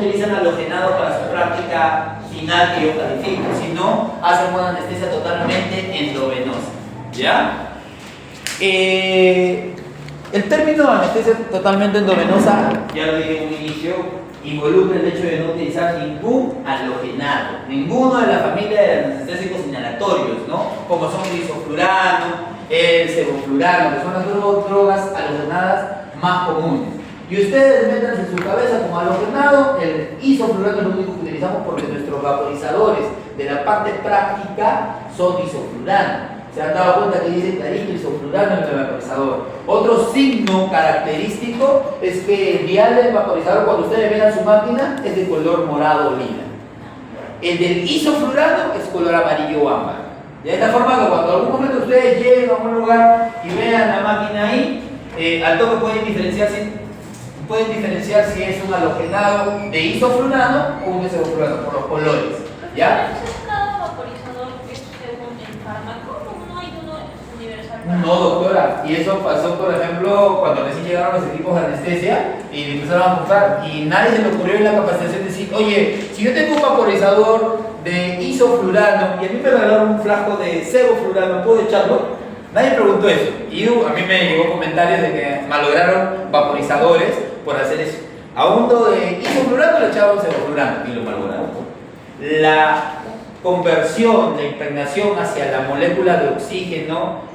utilizan halogenado para su práctica final que yo califico, sino hacen una anestesia totalmente endovenosa. ¿Ya? El término anestesia totalmente endovenosa, ya lo dije en un inicio, involucra el hecho de no utilizar ningún halogenado, ninguno de la familia de los anestésicos inhalatorios, ¿no? Como son el isoflurano, el sevoflurano, que son las drogas halogenadas más comunes. Y ustedes metan en su cabeza como halogenado, el isoflurano es lo único que utilizamos porque nuestros vaporizadores de la parte práctica son isoflurano. Se han dado cuenta que dice clarito isoflurano en el vaporizador. Otro signo característico es que el dial del vaporizador, cuando ustedes vean su máquina, es de color morado oliva. El del isoflurano es color amarillo o ámbar. De esta forma que cuando en algún momento ustedes lleguen a un lugar y vean la máquina ahí, al toque pueden diferenciar si es un halogenado de isoflurano o un sevoflurano por los colores. ¿Ya? No, doctora, y eso pasó, por ejemplo, cuando recién llegaron los equipos de anestesia y empezaron a comprar y nadie se le ocurrió en la capacitación decir, oye, si yo tengo un vaporizador de isoflurano y a mí me regalaron un frasco de sevoflurano, ¿puedo echarlo? Nadie preguntó eso y a mí me llegó comentarios de que malograron vaporizadores por hacer eso. A uno de isoflurano le echaban sevoflurano y lo malograron. La conversión, la impregnación hacia la molécula de oxígeno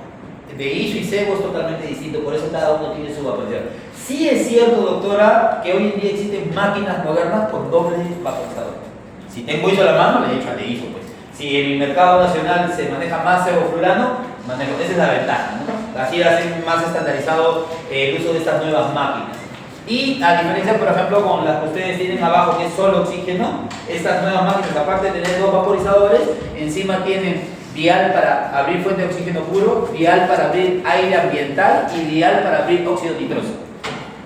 de iso y sebo es totalmente distinto, por eso cada uno tiene su vaporizador. Sí es cierto, doctora, que hoy en día existen máquinas modernas con doble vaporizador. Si tengo iso a la mano, le echo al de iso, pues. Si en el mercado nacional se maneja más sevoflurano, esa es la ventaja, ¿no? Así hacen más estandarizado el uso de estas nuevas máquinas. Y a diferencia, por ejemplo, con las que ustedes tienen abajo, que es solo oxígeno, estas nuevas máquinas, aparte de tener dos vaporizadores, encima tienen vial para abrir fuente de oxígeno puro, vial para abrir aire ambiental y vial para abrir óxido nitroso.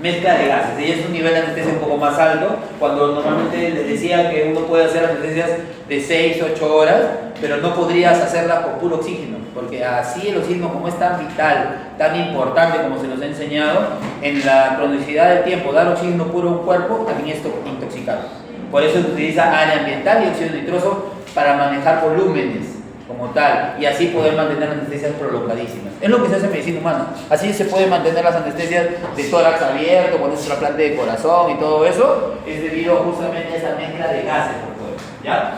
Mezcla de gases, y es un nivel de anestesia un poco más alto, cuando normalmente les decía que uno puede hacer anestesias de 6, 8 horas, pero no podrías hacerlas con puro oxígeno, porque así el oxígeno, como es tan vital, tan importante como se nos ha enseñado, en la cronicidad del tiempo, dar oxígeno puro a un cuerpo también es intoxicado. Por eso se utiliza aire ambiental y óxido nitroso para manejar volúmenes como tal, y así poder mantener anestesias prolongadísimas. Es lo que se hace en medicina humana. Así se puede mantener las anestesias de tórax abierto, con ese trasplante de corazón y todo eso, es debido justamente a esa mezcla de gases, doctor. ¿Ya?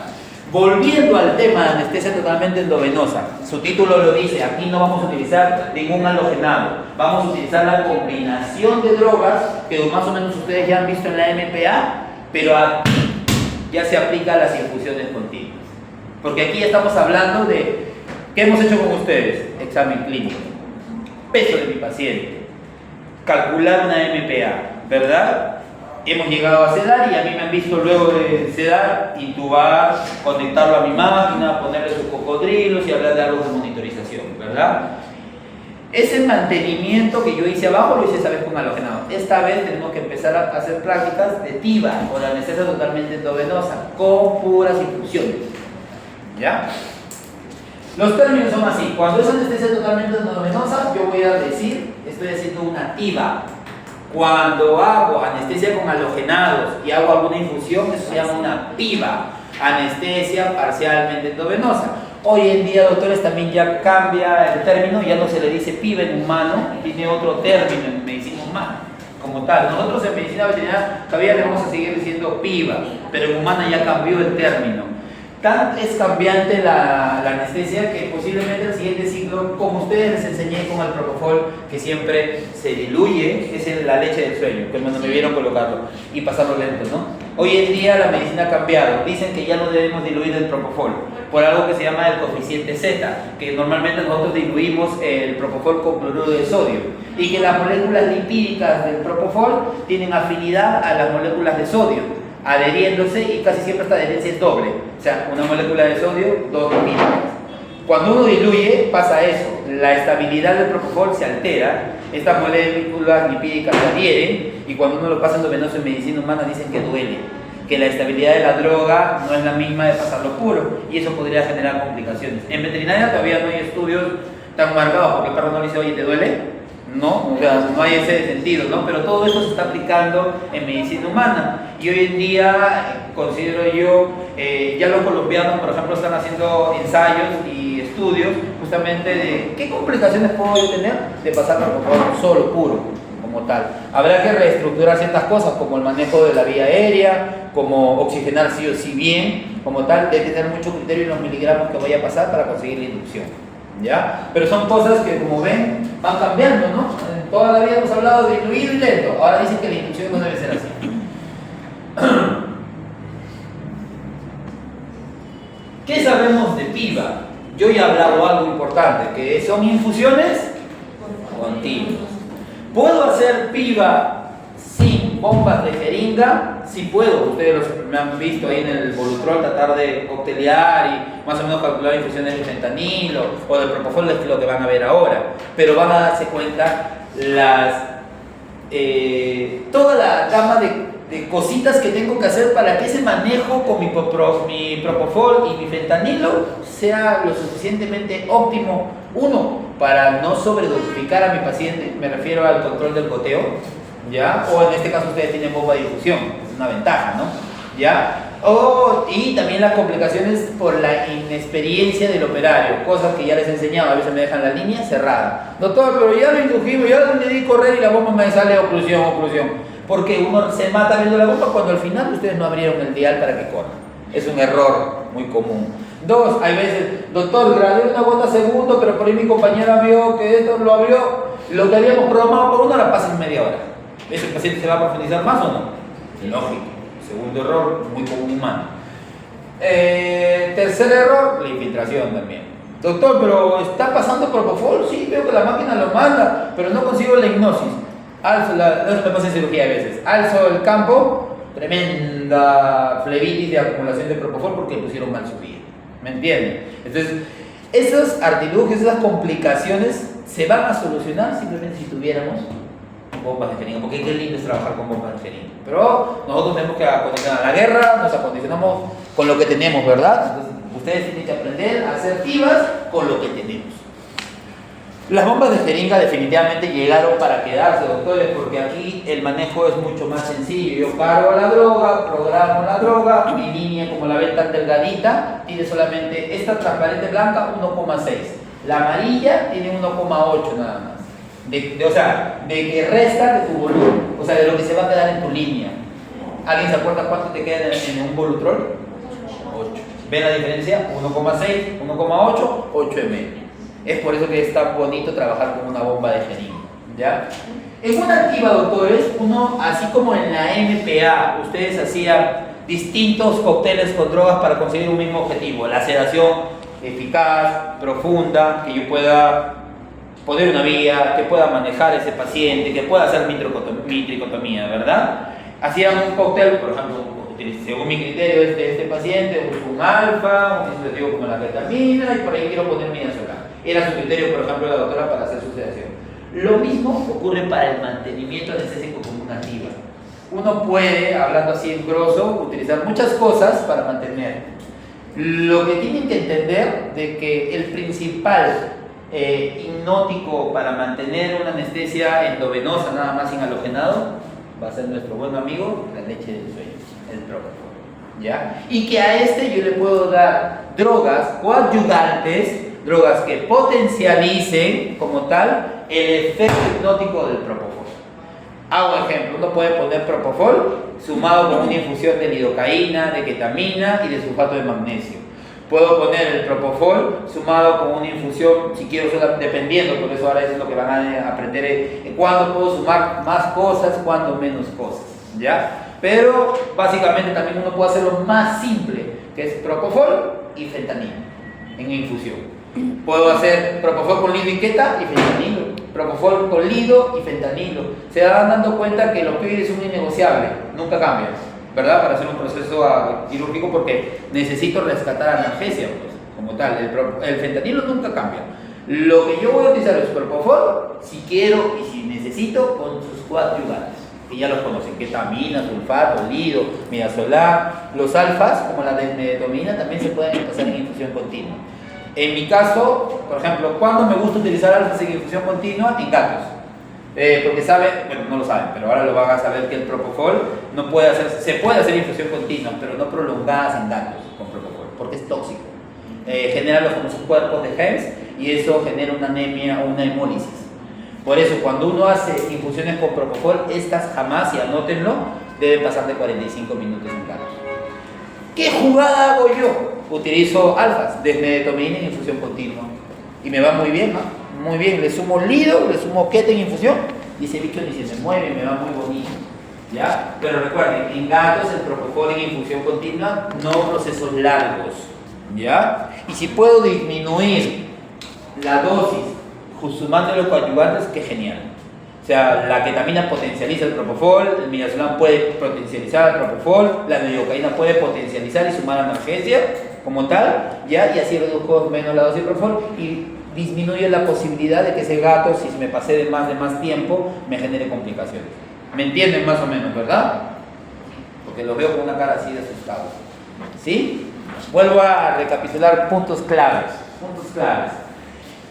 Volviendo al tema de anestesia totalmente endovenosa, su título lo dice, aquí no vamos a utilizar ningún halogenado, vamos a utilizar la combinación de drogas que más o menos ustedes ya han visto en la MPA, pero aquí ya se aplica a las infusiones continuas. Porque aquí estamos hablando de, ¿qué hemos hecho con ustedes? Examen clínico, peso de mi paciente, calcular una MPA, ¿verdad? Hemos llegado a sedar y a mí me han visto luego de sedar, intubar, conectarlo a mi máquina, ponerle sus cocodrilos y hablar de algo de monitorización, ¿verdad? Ese mantenimiento que yo hice abajo lo hice esa vez con halogenado. Esta vez tenemos que empezar a hacer prácticas de TIVA, o la anestesia totalmente endovenosa, con puras infusiones. ¿Ya? Los términos son así. Cuando es anestesia totalmente endovenosa, yo voy a decir, estoy haciendo una TIVA. Cuando hago anestesia con halogenados y hago alguna infusión, eso se llama una PIVA, anestesia parcialmente endovenosa. Hoy en día, doctores, también ya cambia el término, ya no se le dice PIVA en humano, tiene otro término en medicina humana, como tal. Nosotros en medicina veterinaria todavía le vamos a seguir diciendo PIVA, pero en humana ya cambió el término. Tan es cambiante la anestesia que posiblemente el siguiente ciclo, como ustedes les enseñé con el propofol, que siempre se diluye, es en la leche del sueño, que cuando me vieron colocarlo y pasarlo lento, ¿no? Hoy en día la medicina ha cambiado, dicen que ya no debemos diluir el propofol por algo que se llama el coeficiente Z, que normalmente nosotros diluimos el propofol con cloruro de sodio y que las moléculas lipídicas del propofol tienen afinidad a las moléculas de sodio, adheriéndose, y casi siempre esta adherencia es doble, o sea, una molécula de sodio, dos lipídicas. Cuando uno diluye pasa eso, la estabilidad del propofol se altera, estas moléculas lipídicas se adhieren, y cuando uno lo pasa endovenoso en medicina humana dicen que duele, que la estabilidad de la droga no es la misma de pasarlo puro, y eso podría generar complicaciones. En veterinaria todavía no hay estudios tan marcados, porque el perro no le dice, oye, ¿te duele? ¿no? O sea, no hay ese sentido, ¿no? Pero todo esto se está aplicando en medicina humana y hoy en día considero yo, ya los colombianos, por ejemplo, están haciendo ensayos y estudios justamente de qué complicaciones puedo yo tener de pasar por solo puro, como tal. Habrá que reestructurar ciertas cosas como el manejo de la vía aérea, como oxigenar sí o sí bien, como tal, de tener mucho criterio en los miligramos que voy a pasar para conseguir la inducción. ¿Ya? Pero son cosas que, como ven, van cambiando, ¿no? En toda la vida hemos hablado de fluido y lento. Ahora dicen que la inducción no debe ser así. ¿Qué sabemos de PIVA? Yo ya he hablado algo importante, que son infusiones continuas. ¿Puedo hacer PIVA sin bombas de jeringa? Sí puedo. Ustedes me han visto ahí en el Volutrol tratar de coctelear y más o menos calcular infusiones de fentanilo o de propofol, es lo que van a ver ahora. Pero van a darse cuenta toda la gama de cositas que tengo que hacer para que ese manejo con mi propofol y mi fentanilo sea lo suficientemente óptimo. Uno, para no sobredosificar a mi paciente, me refiero al control del goteo, ¿ya? O en este caso ustedes tienen bomba de difusión, es una ventaja, ¿no? ¿Ya? Y también las complicaciones por la inexperiencia del operario, cosas que ya les he enseñado, a veces me dejan la línea cerrada. Doctor, pero ya lo indujimos, ya le di correr y la bomba me sale oclusión. Porque uno se mata viendo la bomba cuando al final ustedes no abrieron el dial para que corra. Es un error muy común. Dos, hay veces, doctor, grabé una gota segundo, pero por ahí mi compañera vio que esto lo abrió, lo que habíamos programado por 1 hora pasa en media hora. ¿Ese paciente se va a profundizar más o no? Lógico. Segundo error, muy común humano. Tercer error, la infiltración también. Doctor, pero ¿está pasando propofol? Sí, veo que la máquina lo manda, pero no consigo la hipnosis. Eso me pasa en cirugía a veces. Alzo el campo, tremenda flebitis de acumulación de propofol porque le pusieron mal su vía. ¿Me entienden? Entonces, esos artilugios, esas complicaciones se van a solucionar simplemente si tuviéramos bombas de jeringa, porque qué lindo es trabajar con bombas de jeringa. Pero nosotros tenemos que acondicionar la guerra, nos acondicionamos con lo que tenemos, ¿verdad? Entonces, ustedes tienen que aprender a ser vivas con lo que tenemos. Las bombas de jeringa definitivamente llegaron para quedarse, doctores, porque aquí el manejo es mucho más sencillo. Yo cargo la droga, programo la droga, mi línea, como la ven tan delgadita, tiene solamente esta transparente blanca 1,6. La amarilla tiene 1,8 nada más. O sea, de que resta de tu volumen, o sea, de lo que se va a quedar en tu línea. ¿Alguien se acuerda cuánto te queda en un Volutrol? 8. ¿Ven la diferencia? 1,6, 1,8, 8 ml. Es por eso que es tan bonito trabajar con una bomba de jeringa, ¿ya? En una activa, doctores, uno, así como en la MPA, ustedes hacían distintos cócteles con drogas para conseguir un mismo objetivo, la sedación eficaz, profunda, que yo pueda poner una vía, que pueda manejar ese paciente, que pueda hacer mi tricotomía, ¿verdad? Hacían un cóctel, por ejemplo, según mi criterio de este paciente, un alfa, un dispositivo como la ketamina, y por ahí quiero poner midazolam. Era su criterio, por ejemplo, de la doctora para hacer su sedación. Lo mismo ocurre para el mantenimiento anestésico como una activa. Uno puede, hablando así en grosso, utilizar muchas cosas para mantener. Lo que tienen que entender de que el principal hipnótico para mantener una anestesia endovenosa, nada más sin halogenado, va a ser nuestro buen amigo, la leche del sueño, el propofol, ¿ya? Y que a este yo le puedo dar drogas coadyuvantes, drogas que potencialicen como tal el efecto hipnótico del propofol. Hago un ejemplo, uno puede poner propofol sumado con una infusión de lidocaína, de ketamina y de sulfato de magnesio. Puedo poner el propofol sumado con una infusión, si quiero, dependiendo, por eso ahora es lo que van a aprender, cuándo puedo sumar más cosas, cuándo menos cosas, ¿ya? Pero básicamente también uno puede hacerlo más simple, que es propofol y fentanilo en infusión. Puedo hacer propofol con lido y keta y fentanilo, propofol con lido y fentanilo. Se van dando cuenta que los opioides son innegociables, nunca cambian, ¿verdad? Para hacer un proceso quirúrgico, porque necesito rescatar analgesia, pues, como tal. El fentanilo nunca cambia. Lo que yo voy a utilizar es propofol, si quiero y si necesito, con sus coadyuvantes, que ya los conocen: ketamina, sulfato, lido, midazolam. Los alfas, como la denmedetomina, también se pueden pasar en infusión continua. En mi caso, por ejemplo, ¿cuándo me gusta utilizar alfas en infusión continua? En gatos. Porque saben, bueno, no lo saben, pero ahora lo van a saber que el propofol se puede hacer infusión continua, pero no prolongadas en gatos con propofol, porque es tóxico. Genera los famosos cuerpos de Hens y eso genera una anemia o una hemólisis. Por eso, cuando uno hace infusiones con propofol, estas jamás, y anótenlo, deben pasar de 45 minutos en gatos. ¿Qué jugada hago yo? Utilizo alfas, desmedetomidina en infusión continua. Y me va muy bien, ¿no? Muy bien. Le sumo lido, le sumo quete en infusión, y ese bicho ni se me mueve, me va muy bonito. ¿Ya? Pero recuerden, en gatos el propofol en infusión continua, no procesos largos. ¿Ya? Y si puedo disminuir la dosis sumando los coadyuvantes, qué genial. O sea, la ketamina potencializa el propofol, el midazolam puede potencializar el propofol, la lidocaína puede potencializar y sumar analgesia como tal, ¿ya? Y así reduzco menos la dosis de propofol y disminuye la posibilidad de que ese gato, si me pasé de más tiempo, me genere complicaciones. ¿Me entienden más o menos, verdad? Porque los veo con una cara así de asustados. ¿Sí? Vuelvo a recapitular puntos claves. Puntos claves.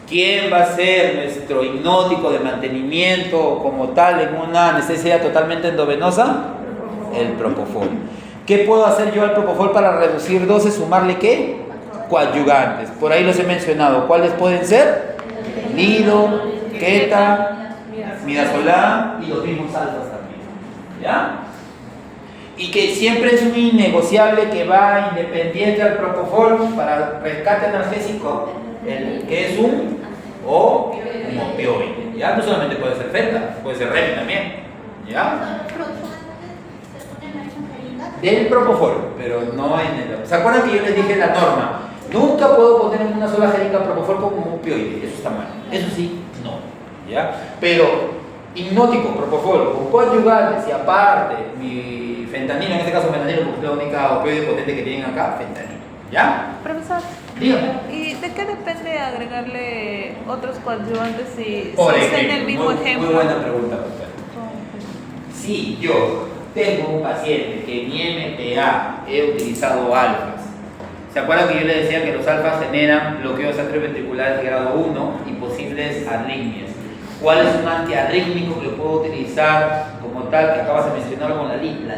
¿Quién va a ser nuestro hipnótico de mantenimiento como tal en una anestesia totalmente endovenosa? El propofol. ¿Qué puedo hacer yo al propofol para reducir dosis? ¿Sumarle qué? Coadyuvantes. Por ahí los he mencionado. ¿Cuáles pueden ser? Lido, queta, midazolam y los mismos alfas también. ¿Ya? Y que siempre es un innegociable que va independiente al propofol para rescate analgésico, que es un opioide. ¿Ya? No solamente puede ser fenta, puede ser Remi también. ¿Ya? Del propofol, pero no en el... ¿Se acuerdan que yo les dije la norma? Nunca puedo poner en una sola jeringa propofol como un opioide, eso está mal. Eso sí, no. ¿Ya? Pero hipnótico, propofol, con coadyuvantes y aparte mi fentanilo, en este caso fentanilo porque es la única opioide potente que tienen acá, fentanilo. ¿Ya? Profesor, dígame. ¿Y de qué depende agregarle otros coadyuvantes si Por es en ejemplo, el mismo ejemplo? Muy buena pregunta, doctor. Si yo tengo un paciente que en mi MPA he utilizado alfas, ¿se acuerdan que yo les decía que los alfas generan bloqueos atrioventriculares de grado 1 y posibles arritmias? ¿Cuál es un antiarrítmico que puedo utilizar como tal, que acabas de mencionar con la LID? La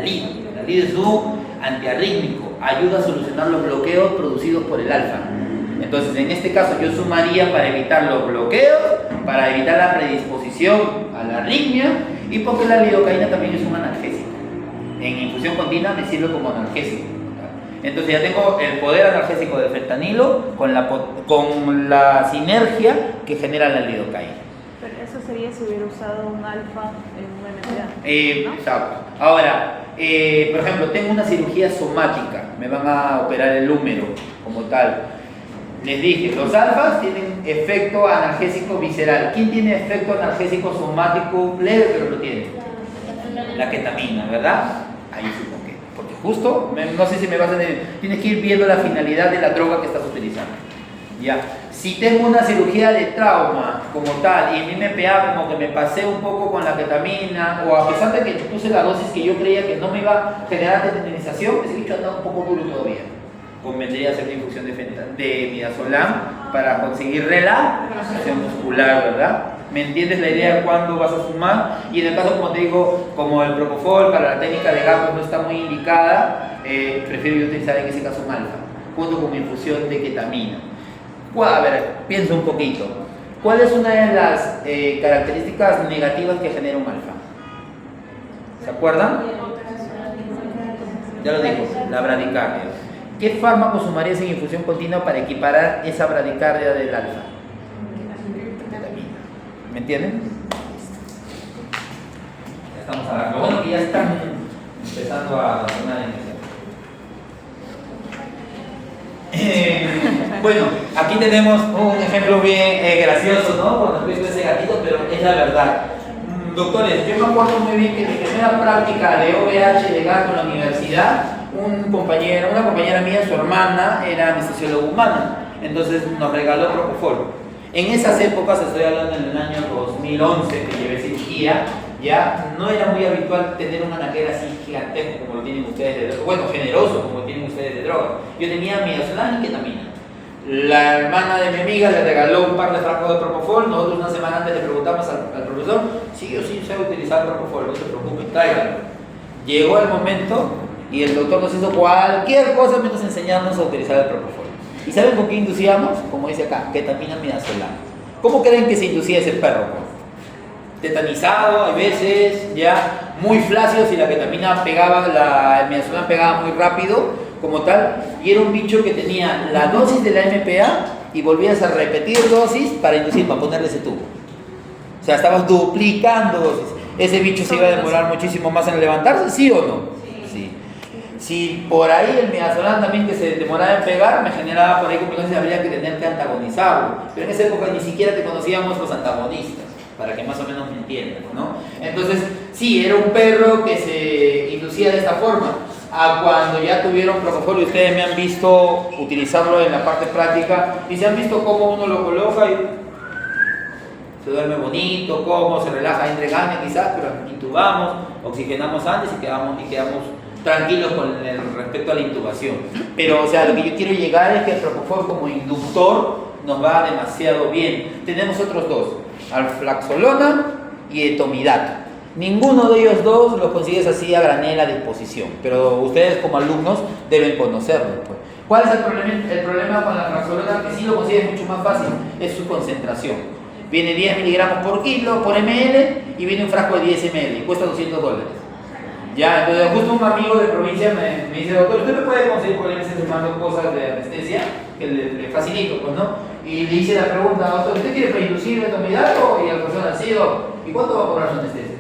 LID es un antiarrítmico, ayuda a solucionar los bloqueos producidos por el alfa. Entonces, en este caso, yo sumaría para evitar los bloqueos, para evitar la predisposición a la arritmia y porque la lidocaína también es un analgésico. En infusión continua me sirve como analgésico. Entonces, ya tengo el poder analgésico del fentanilo con la sinergia que genera la lidocaína. Pero eso sería si hubiera usado un alfa en un MTA, ¿no? Exacto. Ahora, por ejemplo, tengo una cirugía somática, me van a operar el húmero como tal. Les dije, los alfas tienen efecto analgésico visceral. ¿Quién tiene efecto analgésico somático leve pero lo tiene? La ketamina, ¿verdad? Ahí supongo que. Porque justo, no sé si me vas a decir, tienes que ir viendo la finalidad de la droga que estás utilizando. Ya. Si tengo una cirugía de trauma como tal y en mi MPA como que me pasé un poco con la ketamina o a pesar de que puse la dosis que yo creía que no me iba a generar detenización, ese bicho anda un poco duro todavía. Convendría hacer una infusión de midazolam para conseguir relajación muscular, ¿verdad? ¿Me entiendes la idea de cuándo vas a sumar? Y en el caso, como te digo, como el propofol para la técnica de gatos no está muy indicada, prefiero yo utilizar en ese caso un alfa, junto con mi infusión de ketamina. A ver, piensa un poquito. ¿Cuál es una de las características negativas que genera un alfa? ¿Se acuerdan? Ya lo digo, la bradicardia. ¿Qué fármaco sumarías en infusión continua para equiparar esa bradicardia del alfa? ¿Me entienden? Ya estamos hablando. Bueno, que ya están empezando a sonar en bueno, aquí tenemos un ejemplo bien gracioso, ¿no? Con respecto a ese gatito, pero es la verdad. Doctores, yo me acuerdo muy bien que en mi primera práctica de OVH de gato en la universidad, una compañera mía, su hermana, era anestesióloga humana, entonces nos regaló propofol. En esas épocas, estoy hablando en el año 2011 que llevé cirugía, ya no era muy habitual tener un anaquel así gigantesco como lo tienen ustedes de droga, bueno, generoso como lo tienen ustedes de droga. Yo tenía midazolam y ketamina. La hermana de mi amiga le regaló un par de frascos de Propofol. Nosotros una semana antes le preguntamos al profesor, sí o sí sabe utilizar Propofol, no se preocupen, tráiganlo. Llegó el momento y el doctor nos hizo cualquier cosa menos enseñarnos a utilizar el Propofol. ¿Y saben con qué inducíamos? Como dice acá, ketamina midazolam. ¿Cómo creen que se inducía ese perro? Tetanizado, a veces ya muy flácido si la ketamina pegaba, el midazolam pegaba muy rápido como tal, y era un bicho que tenía la dosis de la MPA y volvías a repetir dosis para inducir, para ponerle ese tubo. O sea, estabas duplicando dosis. ¿Ese bicho se iba a demorar muchísimo más en levantarse, sí o no? Sí. Si por ahí el midazolam también que se demoraba en pegar, me generaba por ahí complicaciones, habría que tener que antagonizarlo. Pero en esa época ni siquiera te conocíamos los antagonistas, para que más o menos me entiendan, ¿no? Entonces, sí, era un perro que se inducía de esta forma. A cuando ya tuvieron Propofol y ustedes me han visto utilizarlo en la parte práctica y se han visto cómo uno lo coloca y se duerme bonito, cómo se relaja entre ganas quizás, pero intubamos, oxigenamos antes y quedamos tranquilos con respecto a la intubación. Pero o sea, lo que yo quiero llegar es que el Propofol como inductor nos va demasiado bien. Tenemos otros dos, alflaxolona y etomidato. Ninguno de ellos dos los consigues así a granel a disposición, pero ustedes como alumnos deben conocerlo. Pues. ¿Cuál es el problema con la alflaxolona? Que sí lo consigues mucho más fácil, es su concentración. Viene 10 miligramos por kilo, por ml, y viene un frasco de 10 ml, y cuesta $200. Ya, entonces justo un amigo de provincia me dice, doctor, ¿usted me puede conseguir por ahí se mando cosas de anestesia? Que le facilito, pues, ¿no? Y le hice la pregunta, doctor, ¿usted quiere preinducir etomidato? Y la persona, sí, ¿y cuánto va a cobrar su anestesia?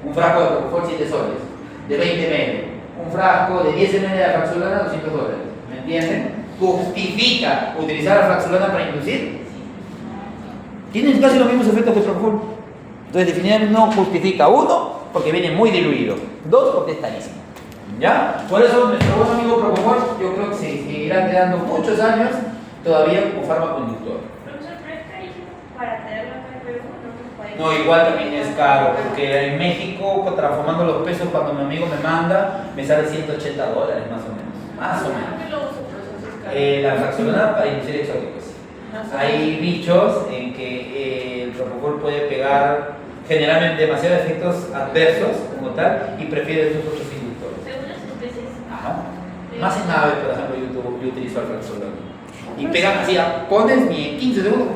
Un frasco de Propofol 7 soles, de 20 ml. Un frasco de 10 ml de alflaxolona, $200. ¿Me entienden? ¿Justifica utilizar alflaxolona para inducir? Tienen casi los mismos efectos que el Propofol. Entonces, definitivamente no justifica. Uno, porque viene muy diluido. Dos, porque es carísimo. ¿Ya? Por eso, nuestro buen amigo Propofol, yo creo que se seguirá quedando muchos años todavía como fármaco inductor. Profesor, pero es carísimo para tenerlo acá en Perú, en otros países. No, igual también es caro, porque en México, transformando los pesos, cuando mi amigo me manda, me sale $180 más o menos. Más o menos. ¿Qué lo uso, profesor? La alflaxolona para inducir exóticos. Hay bichos en que el Propofol puede pegar generalmente demasiados efectos adversos como tal y prefiere esos otros inductores. Según las especies. Ajá. Más en aves, por ejemplo, yo utilizo alflaxolona. Y pegan así, pones ni en 15 segundos,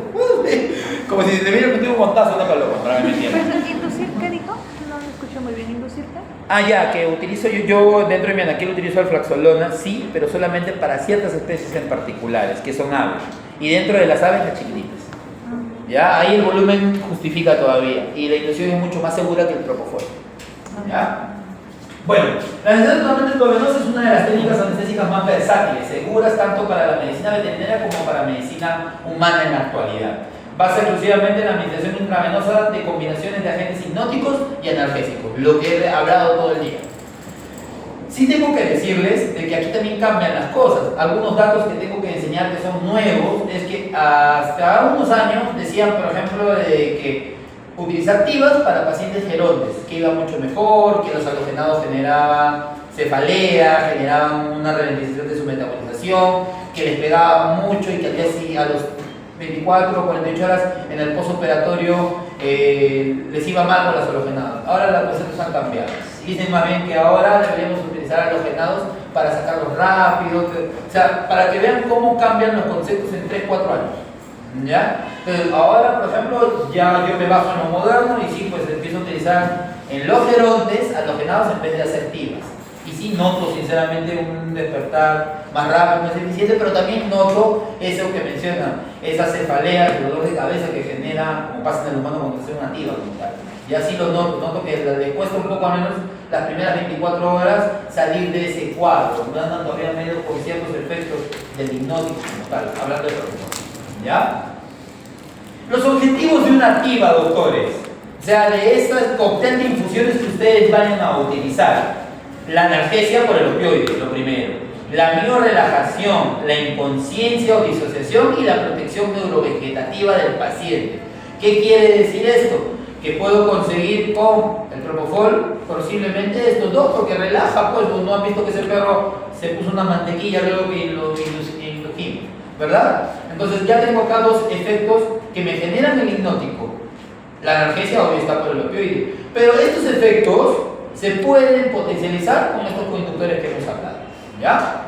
como si se te hubiera metido un montazo en una paloma, para que me entiendan. ¿Inducir qué dijo? No lo escuché muy bien. ¿Inducir qué? Ah, ya, que utilizo yo dentro de mi anaquel utilizo alflaxolona, sí, pero solamente para ciertas especies en particulares, que son aves. Y dentro de las aves, las chiquititas. Ya, ahí el volumen justifica todavía. Y la inducción es mucho más segura que el Propofol. ¿Ya? Bueno, la anestesia totalmente endovenosa es una de las técnicas anestésicas más versátiles, seguras tanto para la medicina veterinaria como para la medicina humana en la actualidad. Basa exclusivamente en la administración intravenosa de combinaciones de agentes hipnóticos y analgésicos, lo que he hablado todo el día. Sí tengo que decirles de que aquí también cambian las cosas. Algunos datos que tengo que enseñar que son nuevos es que hasta unos años decían, por ejemplo, de que utilizar tivas para pacientes gerontes, que iba mucho mejor, que los halogenados generaban cefalea, generaban una ralentización de su metabolización, que les pegaba mucho y que al día sí, a los 24 o 48 horas en el postoperatorio les iba mal con las halogenadas. Ahora los conceptos han cambiado. Dicen más bien que ahora deberíamos utilizar halogenados para sacarlos rápido, o sea, para que vean cómo cambian los conceptos en 3-4 años. ¿Ya? Entonces, ahora, por ejemplo, ya yo me baso en lo moderno y sí, pues empiezo a utilizar en los gerontes halogenados en vez de hacer tivas. Y sí noto, sinceramente, un despertar más rápido, más eficiente, pero también noto eso que mencionan, esa cefalea, el dolor de cabeza que genera, como pasa en el humano cuando se hace una tiva como tal. Y así lo noto que le cuesta un poco al menos las primeras 24 horas salir de ese cuadro, no andan todavía medio por ciertos efectos del hipnótico como tal, hablando de profesor. ¿Ya? Los objetivos de una tiva, doctores, o sea, de estas cóctel de infusiones que ustedes vayan a utilizar, la analgesia por el opioide, lo primero, la miorelajación, la inconsciencia o disociación y la protección neurovegetativa del paciente. ¿Qué quiere decir esto? Que puedo conseguir con el Propofol posiblemente estos dos, porque relaja, pues no han visto que ese perro se puso una mantequilla luego que lo indujimos. ¿verdad? Entonces ya tengo acá dos efectos que me generan el hipnótico. La analgesia obvio está por el opioide, pero estos efectos se pueden potencializar con estos coinductores que hemos hablado, ¿ya?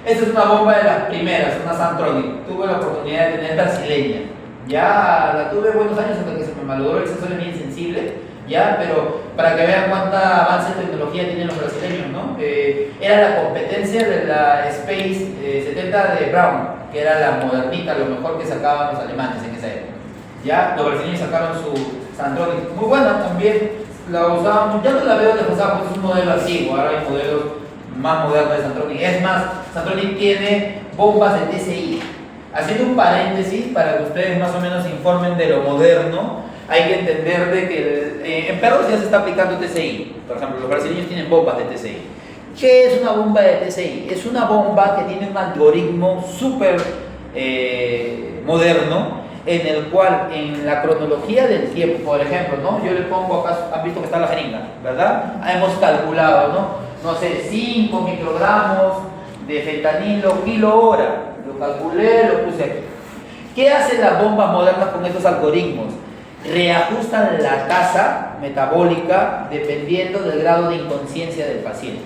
Esta es una bomba de las primeras, una Santronic. Tuve la oportunidad de tener brasileña. Ya la tuve buenos años hasta que se me malogró el sensor, es bien sensible, ya, pero para que vean cuánta avance de tecnología tienen los brasileños, ¿no? Era la competencia de la Space 70 de Brown, que era la modernita, lo mejor que sacaban los alemanes en esa época. Ya, los brasileños sacaron su Santronic, muy buena también, la usaban, ya no la veo desfasada porque es un modelo antiguo, ahora hay modelos más modernos de Santronic. Es más, Santronic tiene bombas de TCI. Haciendo un paréntesis para que ustedes más o menos se informen de lo moderno, hay que entender de que en perros ya se está aplicando TCI. Por ejemplo, los brasileños tienen bombas de TCI. ¿Qué es una bomba de TCI? Es una bomba que tiene un algoritmo súper moderno, en el cual en la cronología del tiempo, por ejemplo, ¿no? Yo le pongo acá, han visto que está la jeringa, ¿verdad? Hemos calculado, no sé, 5 microgramos de fentanilo kilo hora. Lo calculé, lo puse aquí. ¿Qué hacen las bombas modernas con estos algoritmos? Reajustan la tasa metabólica dependiendo del grado de inconsciencia del paciente.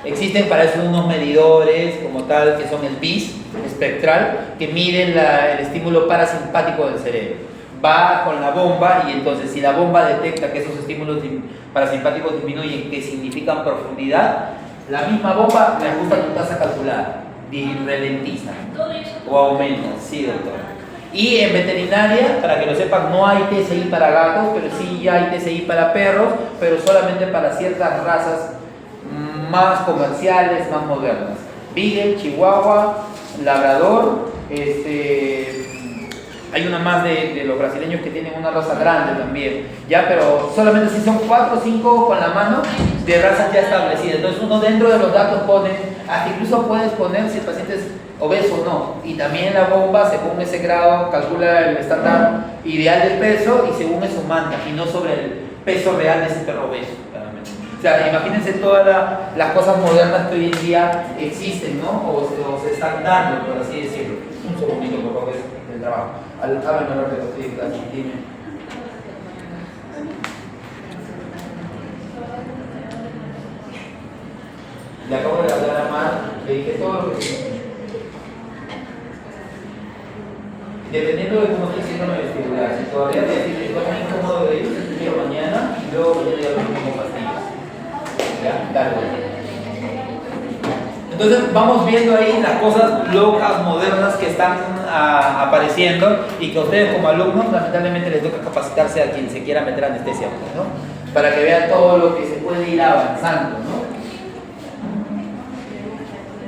Existen para eso unos medidores como tal que son el BIS espectral, que miden el estímulo parasimpático del cerebro. Va con la bomba y entonces si la bomba detecta que esos estímulos parasimpáticos disminuyen, que significan profundidad, la misma bomba le ajusta tu tasa calculada y ralentiza o aumenta. Sí, doctor. Y en veterinaria, para que lo sepan, no hay TCI para gatos, pero sí ya hay TCI para perros, pero solamente para ciertas razas más comerciales, más modernas. Beagle, Chihuahua, Labrador, hay una más de los brasileños que tienen una raza grande también, ya, pero solamente si son 4 o 5 con la mano de razas ya establecidas. Entonces uno dentro de los datos pone, hasta incluso puedes poner si el paciente es obeso o no, y también la bomba según ese grado calcula el estándar ideal del peso y según eso manda, y no sobre el peso real de ese perro obeso. O sea, imagínense todas las cosas modernas que hoy en día existen, ¿no? O se están dando, por así decirlo. Un segundito, por favor, del trabajo. Háblame lo que estoy casi, dime. Le acabo de hablar a Mar, le dije todo lo que... Dependiendo de cómo esté haciendo mi vestibular, si todavía te decís que estoy muy incómodo de ir, quiero mañana y luego mañana ya lo pongo pastillas. ¿Ya? Dale. Entonces vamos viendo ahí las cosas locas, modernas que están apareciendo y que a ustedes como alumnos lamentablemente les toca capacitarse a quien se quiera meter anestesia, ¿no? Para que vean todo lo que se puede ir avanzando, ¿no?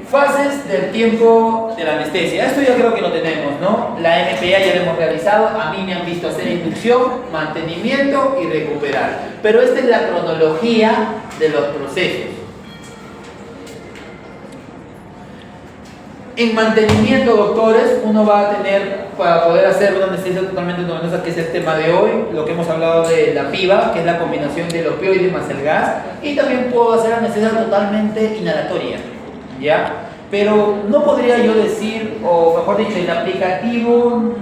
Fases del tiempo de la anestesia. Esto ya creo que lo tenemos, ¿no? La NPA ya lo hemos realizado. A mí me han visto hacer inducción, mantenimiento y recuperar. Pero esta es la cronología de los procesos. En mantenimiento, doctores, uno va a tener, para poder hacer una anestesia totalmente endovenosa, que es el tema de hoy, lo que hemos hablado de la PIVA, que es la combinación del opioide más el gas, y también puedo hacer anestesia totalmente inhalatoria, ¿ya? Pero no podría yo decir, o mejor dicho, el aplicativo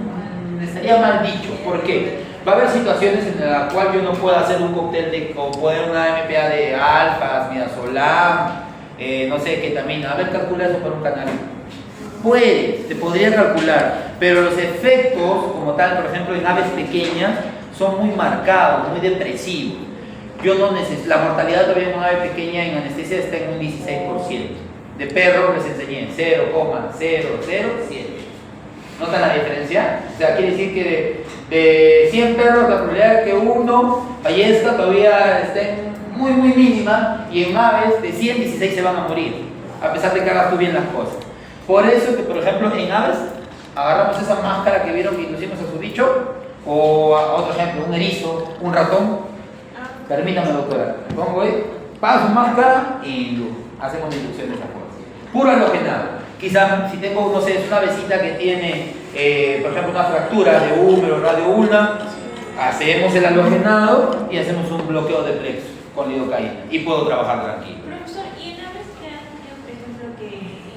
estaría mal dicho. ¿Por qué? Va a haber situaciones en las cuales yo no pueda hacer un cóctel o poner una MPA de alfas, midazolam, no sé, ketamina. A ver, calcula eso por un canal. Se podría calcular, pero los efectos, como tal, por ejemplo, en aves pequeñas, son muy marcados, muy depresivos. La mortalidad todavía en una ave pequeña en anestesia está en un 16%. De perro les enseñé 0,007. ¿Notan la diferencia? O sea, quiere decir que de 100 perros la probabilidad de que uno fallezca todavía está muy mínima, y en aves de 100, 16 se van a morir, a pesar de que hagas tú bien las cosas. Por eso que, por ejemplo, en aves agarramos esa máscara que vieron que inducimos a su bicho, o a otro ejemplo, un erizo, un ratón. Permítame, doctora, pongo ahí, paso máscara y hacemos inducción de esa forma. Puro halogenado. Quizás si tengo, no sé, es una avecita que tiene, por ejemplo, una fractura de húmero, radioulna, hacemos el halogenado y hacemos un bloqueo de plexo con lidocaína y puedo trabajar tranquilo. Profesor, ¿y en aves que han tenido, por ejemplo, que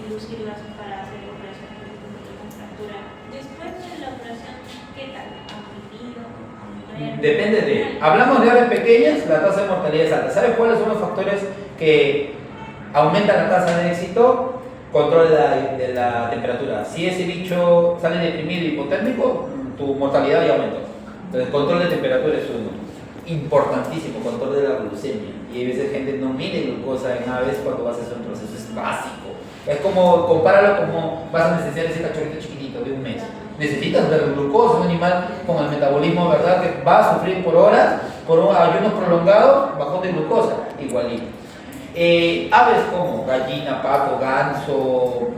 inducirlas para hacer operaciones de temperatura. Después de la operación, ¿qué tal? ¿Han vivido? Depende de... Hablamos de aves pequeñas, la tasa de mortalidad es alta. ¿Sabes cuáles son los factores que aumentan la tasa de éxito? Control de la temperatura. Si ese bicho sale deprimido y hipotérmico, tu mortalidad ya aumentó. Entonces, control de temperatura es uno. Importantísimo, control de la glucemia. Y a veces gente no mide glucosa en aves cuando vas a hacer un proceso, es básico. Es como, compáralo como vas a necesitar ese cachorrito chiquitito de un mes. Necesitas ver glucosa, un animal con el metabolismo, ¿verdad? Que va a sufrir por horas, por un ayuno prolongado, bajón de glucosa, igualito. Aves como gallina, pato, ganso,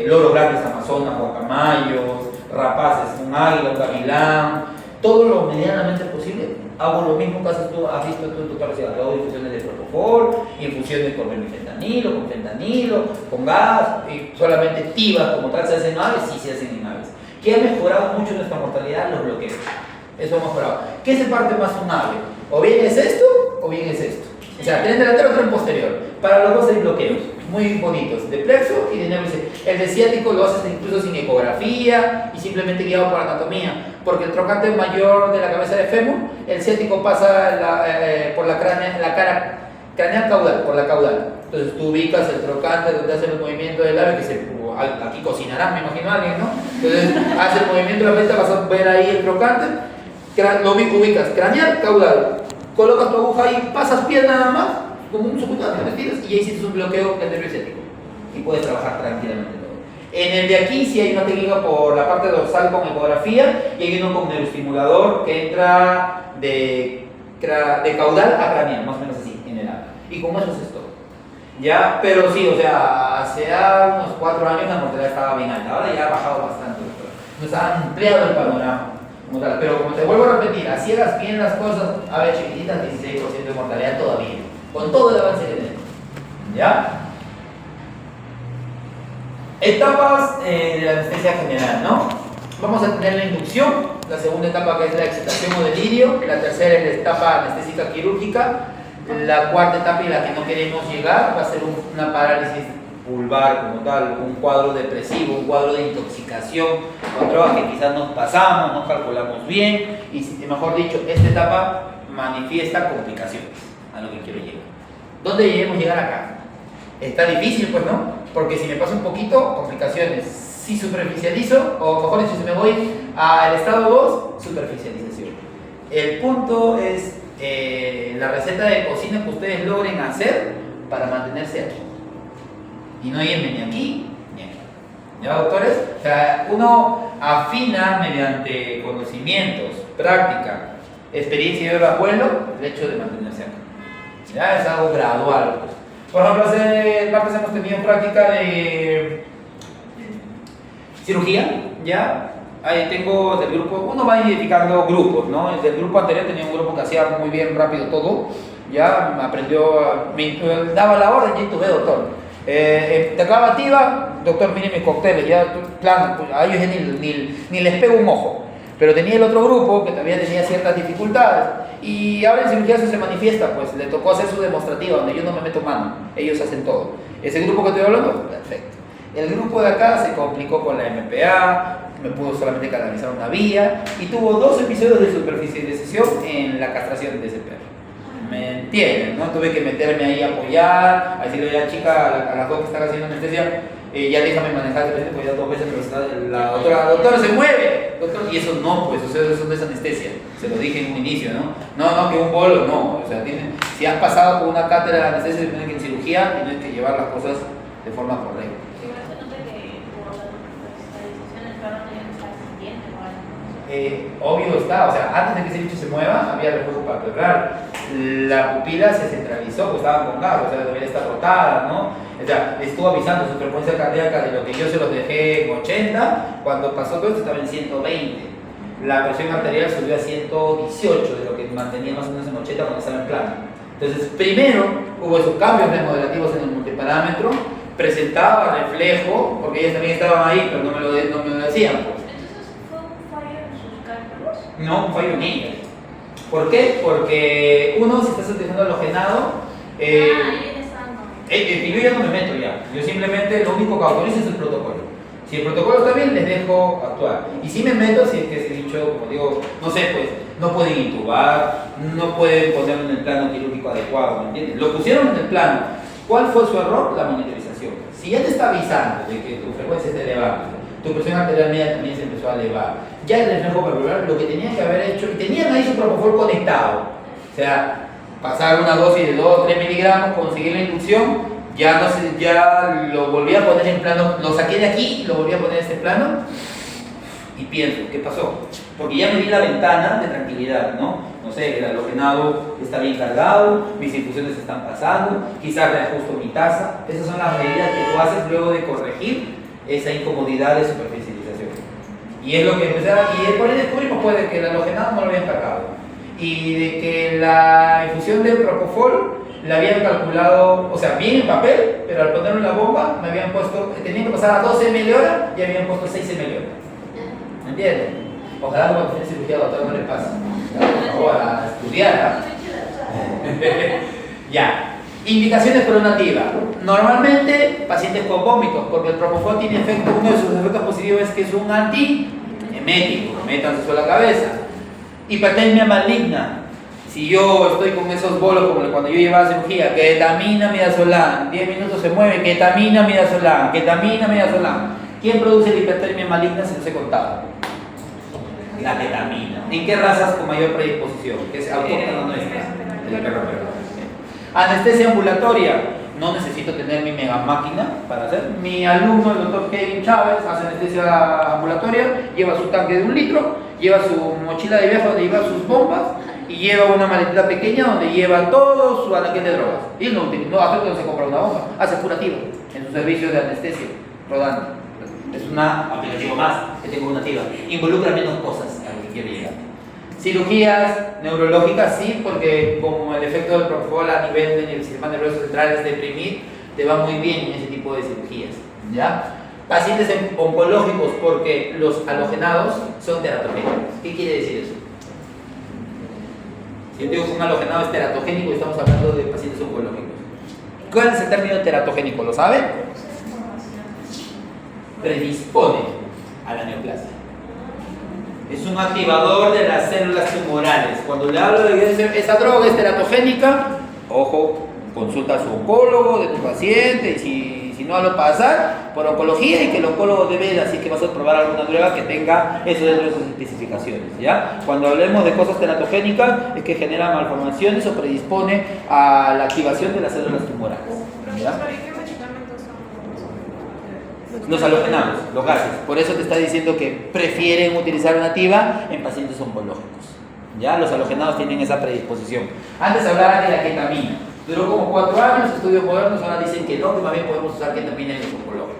loro grandes, amazonas, guacamayos, rapaces, un águila, un gavilán, todo lo medianamente posible. Hago lo mismo que has visto tú en tu parcial. Hago infusiones de propofol, infusiones con fentanilo, con gas, y solamente tibas como tal se hacen en aves, sí se hacen en aves. ¿Qué ha mejorado mucho nuestra mortalidad? Los bloqueos. Eso ha mejorado. ¿Qué se parte más un ave? O bien es esto, o bien es esto. O sea, tren delantero o tren posterior. Para los dos hay bloqueos muy bonitos, de plexo y de nervio. El de ciático lo haces incluso sin ecografía y simplemente guiado por anatomía, porque el trocante mayor de la cabeza de fémur, el ciático pasa por la cara craneal caudal, por la caudal. Entonces tú ubicas el trocante donde hace el movimiento del ave, que aquí cocinarán, me imagino alguien, ¿no? Entonces hace el movimiento de la venta, vas a ver ahí el trocante, lo ubicas craneal caudal. Colocas tu aguja ahí, pasas pierna nada más, como un subcutáneo, te tiras y ya hiciste un bloqueo del nervio ciático. Y puedes trabajar tranquilamente todo. En el de aquí sí hay una técnica por la parte dorsal con ecografía y hay uno con neuroestimulador que entra de caudal a craneal, más o menos así, en el ave. Y con eso es todo. ¿Ya? Pero sí, o sea, hace unos 4 años la mortalidad estaba bien alta, ahora ya ha bajado bastante. Nos ha ampliado el panorama. Pero como te vuelvo a repetir, así hagas bien las cosas, a ver, chiquititas, 16% de mortalidad todavía, con todo el avance que tenemos. ¿Ya? Etapas de la anestesia general, ¿no? Vamos a tener la inducción, la segunda etapa que es la excitación o delirio, la tercera es la etapa anestésica quirúrgica, la cuarta etapa y la que no queremos llegar va a ser una parálisis pulvar como tal, un cuadro depresivo, un cuadro de intoxicación con drogas que quizás nos pasamos, no calculamos bien y mejor dicho, esta etapa manifiesta complicaciones a lo que quiero llegar. ¿Dónde debemos llegar acá? Está difícil pues, ¿no? Porque si me paso un poquito, complicaciones. Si superficializo, o mejor dicho, si me voy al estado 2, superficialización. El punto es la receta de cocina que ustedes logren hacer para mantenerse aquí. Y no irme ni aquí ni aquí. ¿Ya, doctores? O sea, uno afina mediante conocimientos, práctica, experiencia y el abuelo, el hecho de mantenerse acá. ¿Ya? Es algo gradual. Pues. Por ejemplo, hace martes hemos tenido práctica de cirugía, ¿ya? Ahí tengo del grupo, uno va identificando grupos, ¿no? Del grupo anterior tenía un grupo que hacía muy bien rápido todo, ya aprendió, me daba la orden y tuve doctor. Te acaba activa, doctor, mire mis cócteles, ya, plan, pues, a ellos ni les pego un ojo. Pero tenía el otro grupo que todavía tenía ciertas dificultades y ahora en cirugía eso se manifiesta, pues le tocó hacer su demostrativa donde yo no me meto mano, ellos hacen todo. Ese grupo que estoy hablando, perfecto. El grupo de acá se complicó con la MPA, me pudo solamente canalizar una vía y tuvo 2 episodios de superficialización en la castración de ese perro. ¿Me entienden? ¿No? Tuve que meterme ahí a apoyar, a decirle a la chica, a las 2 que están haciendo anestesia, ya déjame manejar el paciente, pues ya 2 veces, pero la doctora se mueve, doctor, y eso no, pues, o sea, eso no es anestesia, se lo dije en un inicio, ¿no? No, que un bolo, no, o sea, si has pasado por una cátedra de anestesia en cirugía, tienes que llevar las cosas de forma correcta. Obvio está, o sea, antes de que ese bicho se mueva, había refuerzo palpebral. La pupila se centralizó, pues estaban con gas, o sea, debería estar rotada, ¿no? O sea, estuvo avisando su frecuencia cardíaca de lo que yo se los dejé en 80, cuando pasó todo esto estaba en 120. La presión arterial subió a 118, de lo que mantenía más o menos en 80 cuando estaba en plano. Entonces, primero hubo esos cambios remodelativos en el multiparámetro, presentaba reflejo, porque ellos también estaban ahí, pero no me lo decían, pues. No, un fallo en ellas. ¿Por qué? Porque uno, si estás utilizando halogenado, yo ya no me meto ya. Yo simplemente lo único que autorizo es el protocolo. Si el protocolo está bien, les dejo actuar. Y si me meto, si es que ese dicho, como digo, no sé, pues, no pueden intubar, no pueden ponerlo en el plano quirúrgico adecuado, ¿me entiendes? Lo pusieron en el plano. ¿Cuál fue su error? La monitorización. Si ya te está avisando de que tu frecuencia está elevada, tu presión arterial media también se empezó a elevar, ya el reflejo valvular, lo que tenían que haber hecho, y tenían ahí su propofol conectado, o sea, pasar una dosis de 2 o 3 miligramos, conseguir la inducción, ya, no sé, ya lo volví a poner en plano, lo saqué de aquí, lo volví a poner en este plano, y pienso, ¿qué pasó? Porque ya me di la ventana de tranquilidad, ¿no? No sé, el halogenado está bien cargado, mis infusiones están pasando, quizás reajusto mi tasa. Esas son las medidas que tú haces luego de corregir esa incomodidad de superficialización. Y es lo que empezaba, y por ahí descubrimos pues, de que el halogenado no lo habían cargado. Y de que la infusión de propofol la habían calculado, o sea, bien en papel, pero al ponerlo en la bomba me habían puesto, tenían que pasar a 12 ml hora y habían puesto 6 ml hora. ¿Me entiendes? Ojalá cuando tiene cirugía doctor no le pase. Por favor, a estudiar. Ya. Indicaciones por una activa. Normalmente pacientes con vómitos, porque el propofol tiene efecto, uno de sus efectos positivos es que es un antiemético, métanse eso a la cabeza. Hipertermia maligna. Si yo estoy con esos bolos como cuando yo llevaba cirugía, ketamina, midazolam, 10 minutos se mueve, ketamina, midazolam, ketamina, midazolam. ¿Quién produce la hipertermia maligna si no se contaba? La ketamina. ¿En qué razas con mayor predisposición? Que es autóctona nuestra. El perro. Anestesia ambulatoria. No necesito tener mi mega máquina para hacer. Mi alumno, el doctor Kevin Chávez, hace anestesia ambulatoria, lleva su tanque de 1 litro, lleva su mochila de viaje donde lleva sus bombas y lleva una maletita pequeña donde lleva todo su anaquel de drogas. Y él no hace que no se compra una bomba, hace curativa en su servicio de anestesia rodante. Es una aplicación más que tengo una activa. Involucra menos cosas a lo que quiero llegar. Cirugías neurológicas sí, porque como el efecto del propofol a nivel del sistema nervioso central es deprimir, te va muy bien en ese tipo de cirugías. ¿Ya? Pacientes oncológicos, porque los halogenados son teratogénicos. ¿Qué quiere decir eso? Si yo digo que un halogenado es teratogénico, estamos hablando de pacientes oncológicos. ¿Cuál es el término teratogénico? ¿Lo sabe? Predispone a la neoplasia. Es un activador de las células tumorales. Cuando le hablo de que esa droga es teratogénica, ojo, consulta a su oncólogo de tu paciente, y si no lo pasar por oncología, y que el oncólogo debe, así que vas a probar alguna droga que tenga eso dentro de sus especificaciones, ¿ya? Cuando hablemos de cosas teratogénicas, es que genera malformaciones o predispone a la activación de las células tumorales, ¿ya? Los halogenados, los gases. Por eso te está diciendo que prefieren utilizar una activa en pacientes oncológicos. ¿Ya? Los halogenados tienen esa predisposición. Antes hablaba de la ketamina. Duró como 4 años, estudios modernos ahora dicen que no, que más bien podemos usar ketamina en los oncológicos.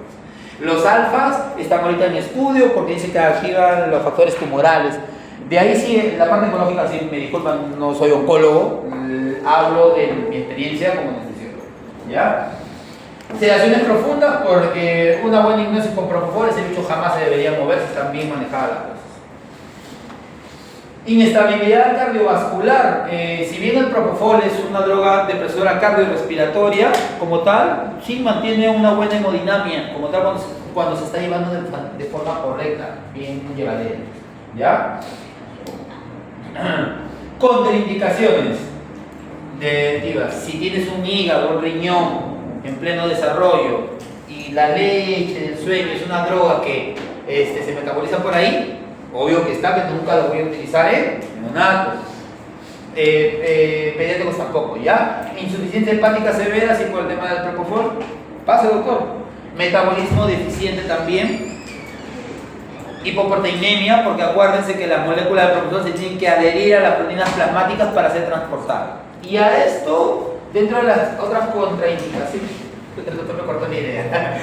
Los alfas están ahorita en estudio porque dicen que activan los factores tumorales. De ahí sí, la parte oncológica, sí, me disculpan, no soy oncólogo, hablo de mi experiencia como anestesiólogo. ¿Ya? Sedaciones profundas, porque una buena hipnosis con propofol, ese bicho jamás se debería mover si están bien manejadas las cosas. Inestabilidad cardiovascular. Si bien el propofol es una droga depresora cardiorrespiratoria, como tal, sí mantiene una buena hemodinamia, como tal cuando se está llevando de forma correcta, bien llevadera. ¿Ya? Contraindicaciones de activas. Si tienes un hígado, un riñón en pleno desarrollo y la leche del sueño es una droga que se metaboliza por ahí, obvio que está, que nunca lo voy a utilizar en neonatos. Pediátricos tampoco, ¿ya? Insuficiencia hepática severa, sí, por el tema del propofol. Pase, doctor. Metabolismo deficiente también. Hipoproteinemia, porque acuérdense que las moléculas de propofol se tienen que adherir a las proteínas plasmáticas para ser transportadas. Y a esto, dentro de las otras contraindicaciones, el doctor me cortó la idea.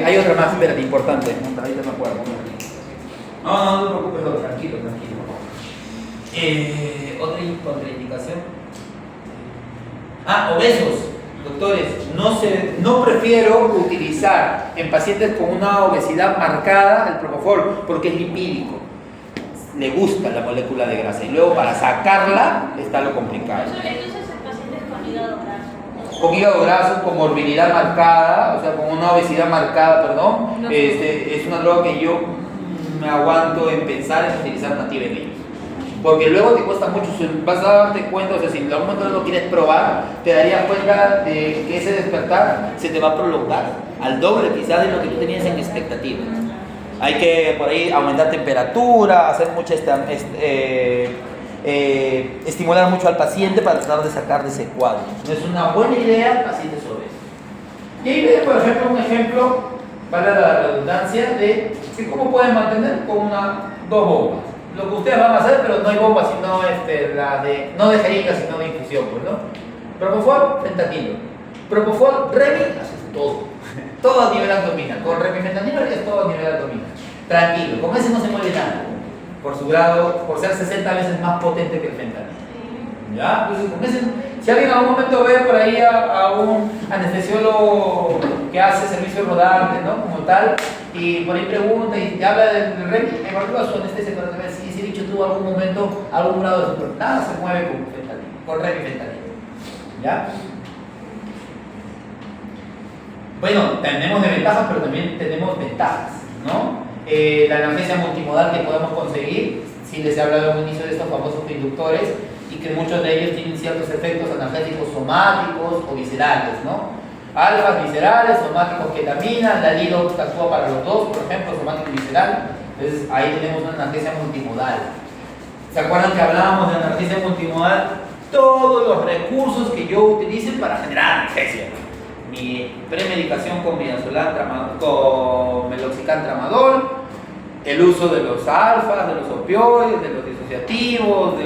Hay otra más, espérate, importante. Ahorita me acuerdo. No te preocupes, doctor, tranquilo. Otra contraindicación. Obesos. Doctores, no prefiero utilizar en pacientes con una obesidad marcada el propofol porque es lipídico. Le gusta la molécula de grasa y luego para sacarla está lo complicado. Entonces en pacientes con hígado graso. con hígado graso, con morbilidad marcada, o sea, con una obesidad marcada, perdón, es una droga que yo me aguanto en pensar en utilizar nativa en ellos. Porque luego te cuesta mucho, vas a darte cuenta, o sea, si en algún momento lo quieres probar, te darías cuenta de que ese despertar se te va a prolongar al doble quizás de lo que tú tenías en expectativa. Hay que por ahí aumentar temperatura, hacer mucha estimular mucho al paciente para tratar de sacar de ese cuadro. No es una buena idea pacientes obesos. Y ahí viene, por ejemplo, un ejemplo, para la redundancia, de cómo pueden mantener con dos bombas. Lo que ustedes van a hacer, pero no hay bomba, sino no de jeringa, sino de infusión, pues, ¿no? Propofol, fentanilo. Propofol, Remi, haces todo. Todo a nivel abdominal. Con remifentanilo es todo a nivel abdominal. Tranquilo, con ese no se mueve nada. Por su grado, por ser 60 veces más potente que el fentanilo. ¿Ya? Entonces, con ese, si alguien en algún momento ve por ahí a un anestesiólogo que hace servicio rodante, ¿no? Como tal, y por ahí pregunta y te habla del Remi, evalúa su anestesia para ver si ese bicho tuvo algún momento, algún grado de su cuerpo. Nada se mueve con fentanilo, con remifentanilo. ¿Ya? Bueno, tenemos desventajas, pero también tenemos ventajas, ¿no? La analgesia multimodal que podemos conseguir, si les he hablado al inicio de estos famosos inductores, y que muchos de ellos tienen ciertos efectos analgésicos somáticos o viscerales, ¿no? Alfas viscerales, somáticos ketamina, la lido actúa para los dos, por ejemplo, somático y visceral. Entonces ahí tenemos una analgesia multimodal. ¿Se acuerdan que hablábamos de analgesia multimodal? Todos los recursos que yo utilice para generar analgesia. Mi premedicación con con meloxicam tramadol, el uso de los alfas, de los opioides, de los disociativos, de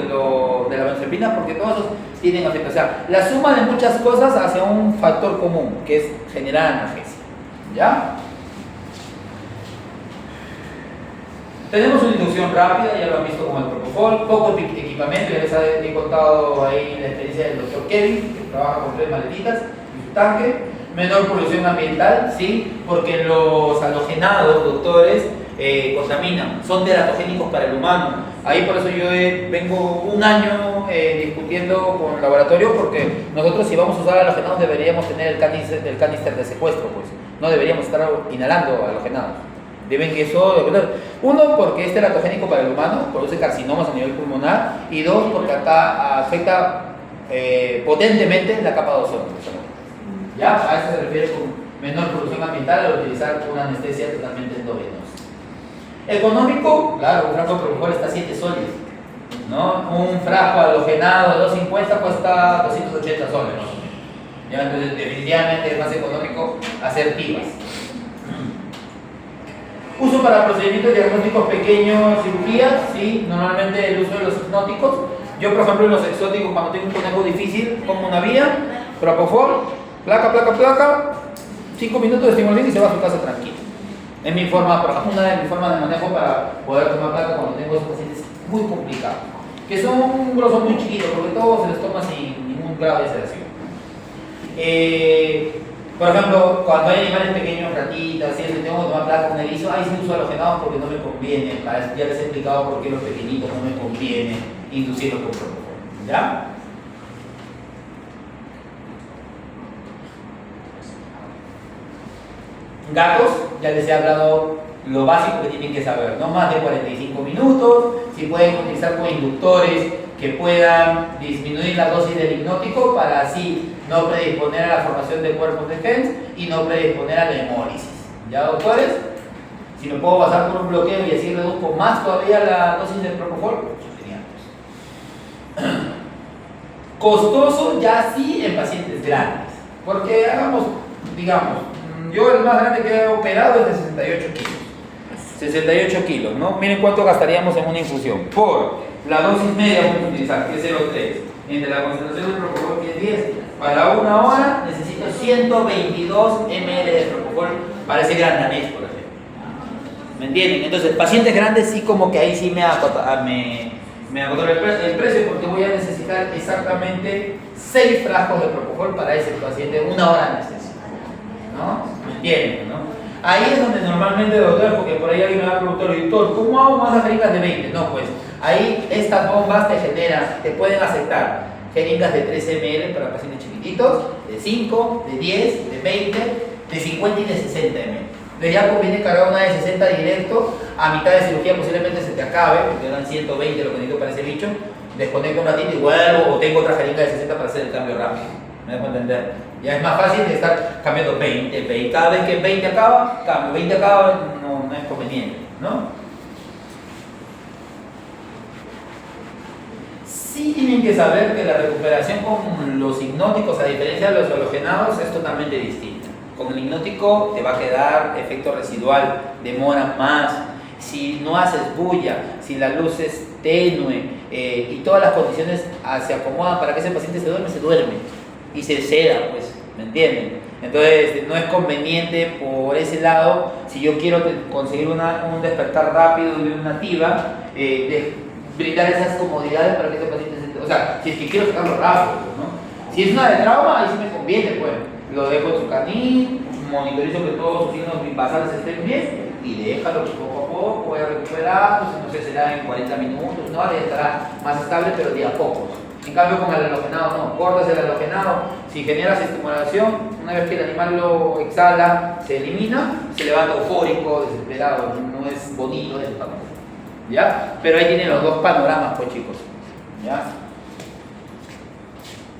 la benzodiazepina, porque todos esos tienen efecto. O sea, la suma de muchas cosas hacia un factor común, que es generar analgesia. ¿Ya? Tenemos una inducción rápida, ya lo han visto con el propofol, poco equipamiento, ya les he contado ahí la experiencia del doctor Kevin, que trabaja con 3 maletitas y su tanque. Menor polución ambiental, sí, porque los halogenados, doctores, contaminan, son teratogénicos para el humano. Ahí por eso yo vengo un año discutiendo con el laboratorio, porque nosotros si vamos a usar halogenados deberíamos tener el canister de secuestro, pues no deberíamos estar inhalando halogenados. Deben que eso, uno, porque es teratogénico para el humano, produce carcinomas a nivel pulmonar, y dos, porque acá afecta potentemente la capa de ozono. ¿Ya? A eso se refiere con menor polución ambiental al utilizar una anestesia totalmente endovenosa. Económico, claro, un frasco de propofol está 7 soles, ¿no? Un frasco halogenado de 250 cuesta 280 soles, ¿no? ¿Ya? Entonces, definitivamente es más económico hacer pibas. Uso para procedimientos diagnósticos pequeños, cirugías, sí, normalmente el uso de los hipnóticos. Yo, por ejemplo, en los exóticos, cuando tengo un conejo difícil, como una vía, propofol, placa, 5 minutos de estimulación y se va a su casa tranquilo. Es mi forma, por ejemplo, una de mis formas de manejo para poder tomar placa cuando tengo esos pacientes muy complicados, que son un grosor muy chiquito, porque todos se les toma sin ningún grado de sedación. Por ejemplo, cuando hay animales pequeños, ratitas, si tengo que tomar placa con erizo, ahí sí uso halogenados porque no me conviene. Ya les he explicado por qué los pequeñitos no me conviene inducirlos con propofol. ¿Ya? Gatos, ya les he hablado lo básico que tienen que saber, no más de 45 minutos, si pueden utilizar coinductores que puedan disminuir la dosis del hipnótico para así no predisponer a la formación de cuerpos de HENS y no predisponer a la hemólisis. ¿Ya, doctores? Si me puedo basar por un bloqueo y así reduzco más todavía la dosis del propofol, genial. Costoso ya sí en pacientes grandes, porque digamos, yo el más grande que he operado es de 68 kilos. 68 kilos, ¿no? Miren cuánto gastaríamos en una infusión. Por la dosis media vamos a utilizar, que es 0,3. Entre la concentración del propofol, que es 10. Para una hora necesito 122 ml de propofol para ese gran danés, por ejemplo. ¿Me entienden? Entonces, pacientes grandes sí como que ahí sí me agotó el precio, porque voy a necesitar exactamente 6 frascos de propofol para ese paciente, una hora de anestesia. ¿No? ¿Me entienden? ¿No? Ahí es donde normalmente, doctor, porque por ahí alguien me va a preguntar, doctor, ¿cómo hago más jeringas de 20? No, pues ahí estas bombas te pueden aceptar. jeringas de 3 ml para pacientes chiquititos, de 5, de 10, de 20, de 50 y de 60 ml. Entonces ya conviene cargar una de 60 directo, a mitad de cirugía posiblemente se te acabe, porque eran 120 lo que necesito para ese bicho, desconecto un ratito y vuelvo, o tengo otra jeringa de 60 para hacer el cambio rápido. ¿Me dejo entender? Ya es más fácil de estar cambiando 20, y cada vez que 20 acaba, cambio, 20 acaba, no es conveniente, ¿no? Sí tienen que saber que la recuperación con los hipnóticos, a diferencia de los halogenados, es totalmente distinta. Con el hipnótico te va a quedar efecto residual, demora más. Si no haces bulla, si la luz es tenue y todas las condiciones se acomodan para que ese paciente se duerme y se seda, pues, ¿me entienden? Entonces no es conveniente por ese lado, si yo quiero conseguir un despertar rápido de una TIVA, brindar esas comodidades para que ese paciente se... O sea, si es que quiero sacarlo rápido, ¿no? Si es una de trauma, ahí sí me conviene, pues. Lo dejo en su canil, monitorizo que todos sus signos basales estén bien y déjalo que poco a poco vaya recuperando, no sé, será en 40 minutos, ¿no? Ahora ya estará más estable, pero de a poco. En cambio con el halogenado no, cortas el halogenado, si generas estimulación, una vez que el animal lo exhala, se elimina, se levanta eufórico, desesperado, no es bonito el panorama, ¿ya? Pero ahí tienen los dos panoramas, pues chicos, ¿ya?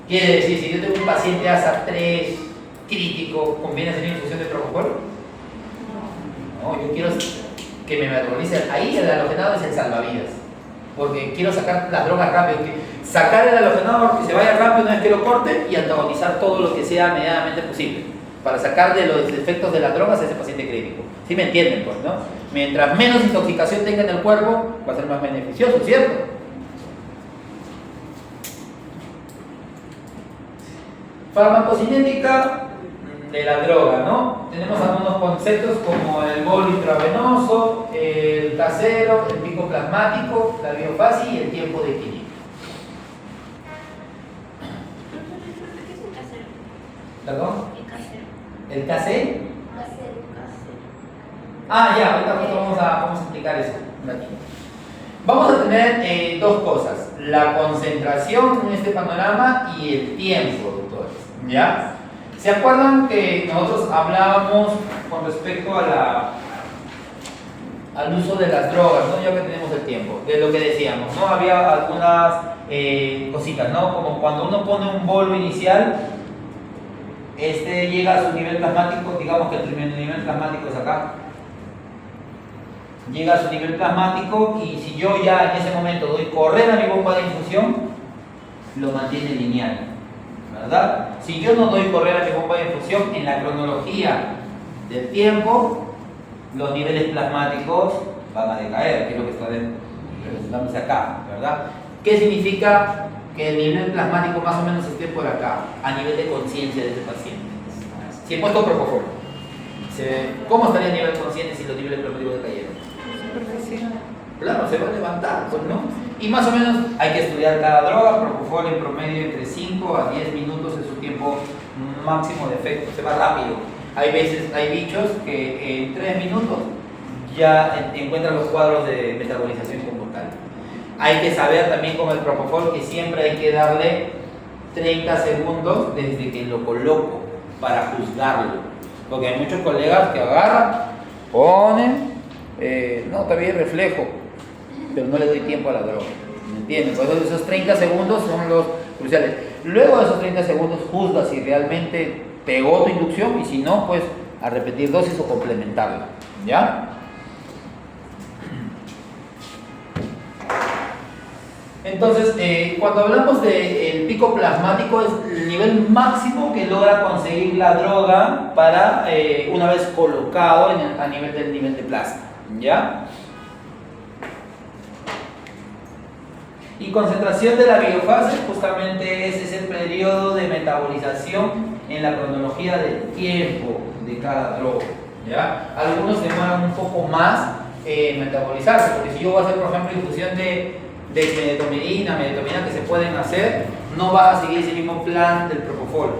Quiere decir, si yo tengo un paciente ASA 3 crítico, ¿conviene hacer infusión de propofol? No, yo quiero que me metabolicen. Ahí el halogenado es el salvavidas, porque quiero sacar las drogas rápido, sacar el halogenado que se vaya rápido una vez que lo corte y antagonizar todo lo que sea medianamente posible para sacar de los efectos de las drogas a ese paciente crítico. ¿Sí me entienden, pues, no? Mientras menos intoxicación tenga en el cuerpo, va a ser más beneficioso, ¿cierto? Farmacocinética de la droga, ¿no? Tenemos algunos conceptos como el bolo intravenoso, el casero, el pico plasmático, la biofase y el tiempo de equilibrio. ¿Qué es un casero? ¿Perdón? El casero. ¿El casé? Casero. Ah, ya, ahorita justo vamos a explicar eso un ratito. Vamos a tener dos cosas, la concentración en este panorama y el tiempo, doctores, ¿ya? ¿Se acuerdan que nosotros hablábamos con respecto a al uso de las drogas, ¿no? Ya que tenemos el tiempo, de lo que decíamos, ¿no? Había algunas cositas, ¿no? Como cuando uno pone un bolo inicial, llega a su nivel plasmático, digamos que el nivel plasmático es acá, llega a su nivel plasmático y si yo ya en ese momento doy correr a mi bomba de infusión, lo mantiene lineal, ¿verdad? Si yo no doy correr a mi bomba de infusión, en la cronología del tiempo, los niveles plasmáticos van a decaer, que es lo que está representándose acá, ¿verdad? ¿Qué significa que el nivel plasmático más o menos esté por acá, a nivel de conciencia de ese paciente? Si he puesto propofol, ¿cómo estaría el nivel consciente si los niveles plasmáticos decayeron? Claro, se va a levantar, pues, ¿no? Y más o menos hay que estudiar cada droga. Propofol en promedio entre 5 a 10 minutos es su tiempo máximo de efecto, se va rápido. Hay veces, hay bichos que en 3 minutos ya encuentran los cuadros de metabolización conductal. Hay que saber también con el propofol que siempre hay que darle 30 segundos desde que lo coloco para juzgarlo. Porque hay muchos colegas que agarran, ponen, no, todavía hay reflejo, pero no le doy tiempo a la droga, ¿me entienden? Por eso esos 30 segundos son los cruciales. Luego de esos 30 segundos juzga si realmente pegó tu inducción y si no, pues a repetir dosis o complementarla, ¿ya? Entonces, cuando hablamos del pico plasmático es el nivel máximo que logra conseguir la droga para una vez colocado a nivel del nivel de plasma, ¿ya? Y concentración de la biofase justamente es ese periodo de metabolización en la cronología del tiempo de cada droga, ¿ya? Algunos demoran un poco más en metabolizarse, porque si yo voy a hacer, por ejemplo, infusión de medetomidina que se pueden hacer, no vas a seguir ese mismo plan del propofol,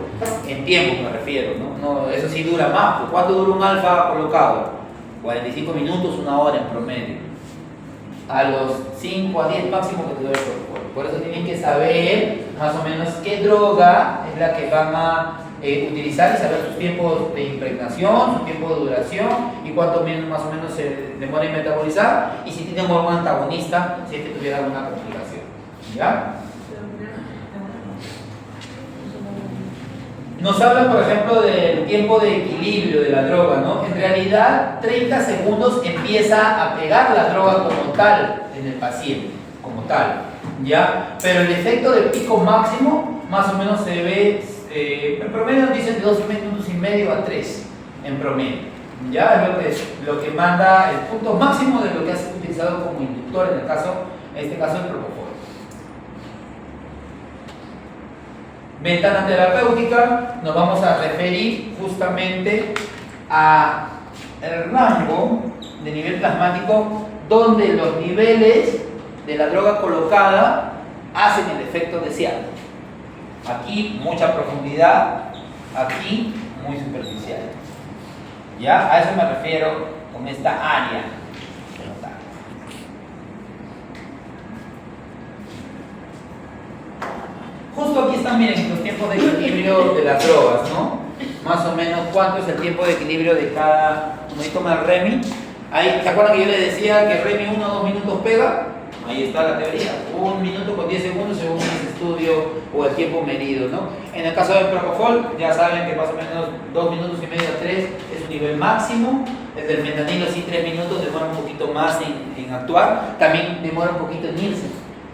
en tiempo me refiero, ¿no? Eso sí dura más. ¿Cuánto dura un alfa colocado? 45 minutos, 1 hora en promedio. a los 5 a 10 máximo que te doy el propofol. Por eso tienen que saber más o menos qué droga es la que van a utilizar y saber sus tiempos de impregnación, su tiempo de duración y cuánto más o menos se demora en metabolizar y si tienen algún antagonista, si es que tuviera alguna complicación. ¿Ya? Nos habla, por ejemplo, del tiempo de equilibrio de la droga, ¿no? En realidad, 30 segundos empieza a pegar la droga como tal en el paciente, como tal, ¿ya? Pero el efecto del pico máximo, más o menos se ve, en promedio nos dicen de 2 minutos y medio a 3, en promedio, ¿ya? Es lo que manda el punto máximo de lo que has utilizado como inductor, en este caso el propofol. Ventana terapéutica, nos vamos a referir justamente a el rango de nivel plasmático donde los niveles de la droga colocada hacen el efecto deseado. Aquí mucha profundidad, aquí muy superficial. ¿Ya? A eso me refiero con esta área. Justo aquí están, miren, los tiempos de equilibrio de las drogas, ¿no? Más o menos cuánto es el tiempo de equilibrio de cada. Como ahí toma el Remy. Ahí, ¿se acuerdan que yo les decía que Remy 1 o 2 minutos pega? Ahí está la teoría. 1 minuto con 10 segundos según ese estudio o el tiempo medido, ¿no? En el caso del propofol, ya saben que más o menos 2 minutos y medio a 3 es un nivel máximo. El del fentanilo, sí, 3 minutos, demora un poquito más en actuar. También demora un poquito en irse.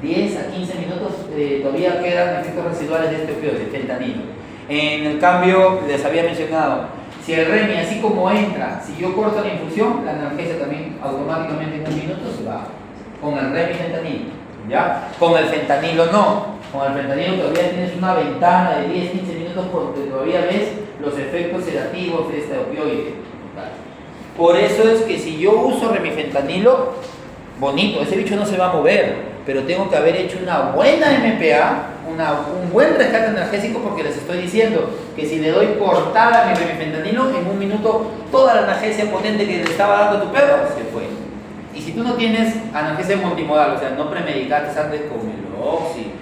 10 a 15 minutos todavía quedan efectos residuales de este opioide, fentanilo. En el cambio, les había mencionado, si el Remy, así como entra, si yo corto la infusión, la analgesia también automáticamente en 1 minuto se va. Con el Remy fentanilo, ¿ya? Con el fentanilo no. Con el fentanilo todavía tienes una ventana de 10, 15 minutos porque todavía ves los efectos sedativos de este opioide. Por eso es que si yo uso remifentanilo, bonito, ese bicho no se va a mover. Pero tengo que haber hecho una buena MPA, un buen rescate analgésico, porque les estoy diciendo que si le doy cortada a mi remifentanilo, en 1 minuto toda la analgesia potente que le estaba dando a tu perro se fue. Y si tú no tienes analgesia multimodal, o sea, no premedicaste antes con Meloxi,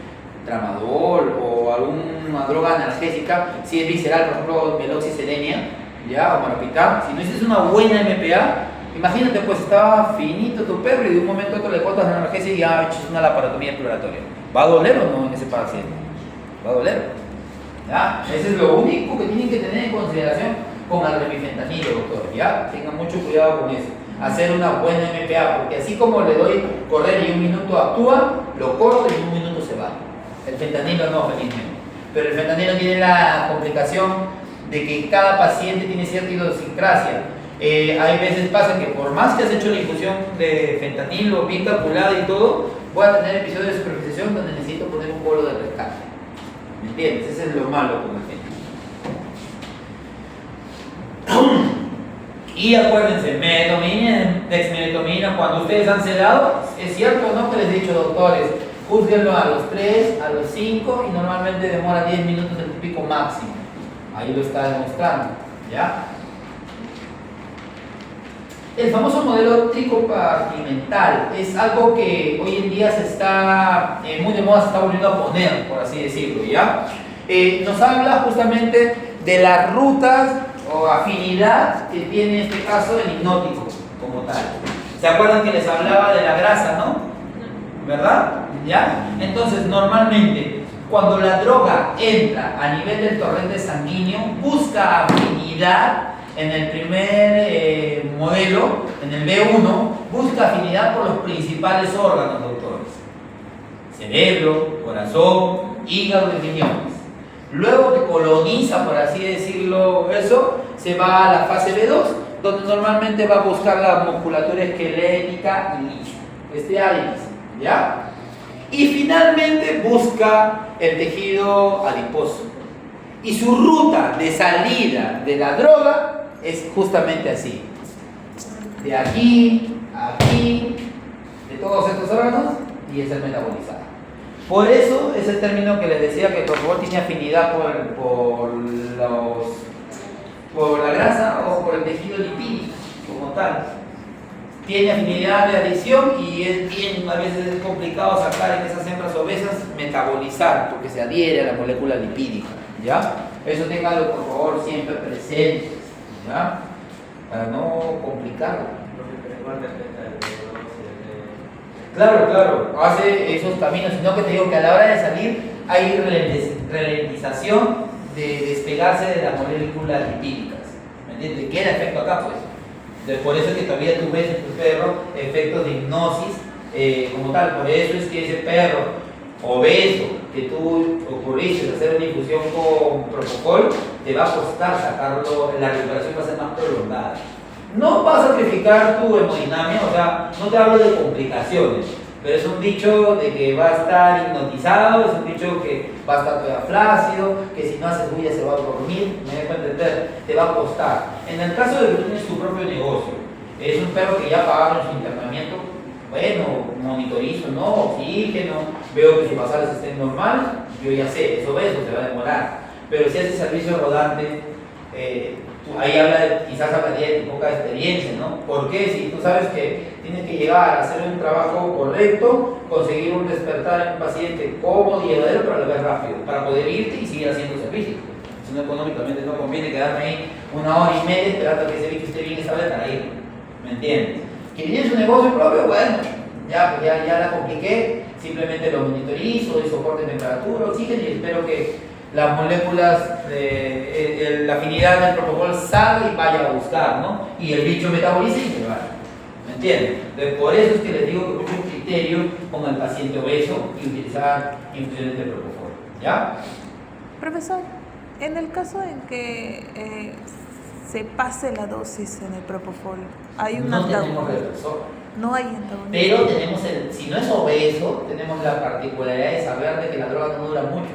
Tramadol o alguna droga analgésica, si es visceral, por ejemplo, Meloxi Selenia, ya, o Maropicam, si no hiciste una buena MPA, imagínate, pues estaba finito tu perro y de un momento a otro le cortas la analgesia y ya echas una laparotomía exploratoria. ¿Va a doler o no en ese paciente? Va a doler. ¿Ya? Ese es lo único que tienen que tener en consideración con el remifentanilo, doctor. ¿Ya? Tengan mucho cuidado con eso. Hacer una buena MPA, porque así como le doy correr y 1 minuto actúa, lo corto y en 1 minuto se va. El fentanilo no, felizmente. Pero el fentanilo tiene la complicación de que cada paciente tiene cierta idiosincrasia. Hay veces pasa que por más que has hecho la infusión de fentanilo bien calculada y todo, voy a tener episodios de superficiación donde necesito poner un bolo de rescate. ¿Me entiendes? Ese es lo malo con el fentanilo. Y acuérdense, melatonina, dexmedetomina, cuando ustedes han sedado, es cierto o no que les he dicho, doctores, júzguenlo a los 3, a los 5 y normalmente demora 10 minutos el típico máximo. Ahí lo está demostrando, ¿ya? El famoso modelo tricopartimental es algo que hoy en día se está muy de moda, se está volviendo a poner, por así decirlo, ¿ya? Nos habla justamente de las rutas o afinidad que tiene en este caso el hipnótico como tal. ¿Se acuerdan que les hablaba de la grasa, no? ¿Verdad? ¿Ya? Entonces, normalmente, cuando la droga entra a nivel del torrente sanguíneo, busca afinidad. En el primer modelo, en el B1, busca afinidad por los principales órganos, doctores. Cerebro, corazón, hígado y riñones. Luego que coloniza, por así decirlo, eso, se va a la fase B2, donde normalmente va a buscar la musculatura esquelética y lisa, ¿ya? Y finalmente busca el tejido adiposo. Y su ruta de salida de la droga es justamente así. De aquí, aquí, de todos estos órganos, y es el metabolizado. Por eso es el término que les decía que el propofol tiene afinidad por la grasa o por el tejido lipídico como tal. tiene afinidad de adicción y es bien, a veces es complicado sacar en esas hembras obesas, metabolizar, porque se adhiere a la molécula lipídica, ¿ya? Eso téngalo por favor siempre presente, ¿ya? Para no complicarlo. Claro, hace esos caminos, sino que te digo que a la hora de salir hay ralentización de despegarse de las moléculas lipídicas, ¿me entiendes? Queda efecto acá, pues. Entonces, por eso es que todavía tú ves en tu perro efectos de hipnosis como tal. Por eso es que ese perro obeso que tú ocurriste hacer una infusión con propofol, te va a costar sacarlo, la recuperación va a ser más prolongada. No va a sacrificar tu hemodinamia, o sea, no te hablo de complicaciones, pero es un dicho de que va a estar hipnotizado, es un dicho que va a estar todavía flácido, que si no haces bulla se va a dormir, me dejo entender, te va a costar. En el caso de que tú tienes tu propio negocio, es un perro que ya pagaron su internamiento, bueno, monitorizo, no, oxígeno, veo que sus basales estén normales, yo ya sé, eso se va a demorar. Pero si haces servicio rodante, ahí quizás hablaría de tu poca experiencia, ¿no? ¿Por qué? Si tú sabes que tienes que llegar a hacer un trabajo correcto, conseguir un despertar en un paciente cómodo y llevadero, pero a la vez rápido, para poder irte y seguir haciendo servicio. Si no, económicamente no conviene quedarme ahí 1 hora y media esperando a que ese bicho esté bien estable para ir. ¿Me entiendes? Que tienes un negocio propio, bueno, ya la compliqué, simplemente lo monitorizo, doy soporte de temperatura, oxígeno y espero que las moléculas, la afinidad del propofol salga y vaya a buscar, ¿no? Y el bicho metaboliza y se va. ¿Me entienden? Entonces, por eso es que les digo que mucho criterio con el paciente obeso y utilizar infusiones de propofol. ¿Ya? Profesor, en el caso en que se pase la dosis en el propofol, hay un no tenemos reversor. No hay antagonismo. Pero tenemos si no es obeso, tenemos la particularidad de saber de que la droga no dura mucho.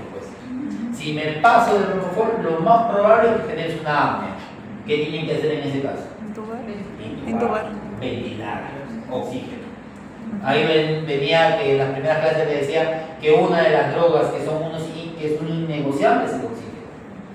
Si me paso del propofol, lo más probable es que tenés una apnea. ¿Qué tienen que hacer en ese caso? Intubar. Ventilar, oxígeno. Ahí venía que en las primeras clases le decía que una de las drogas que es un innegociable es el oxígeno.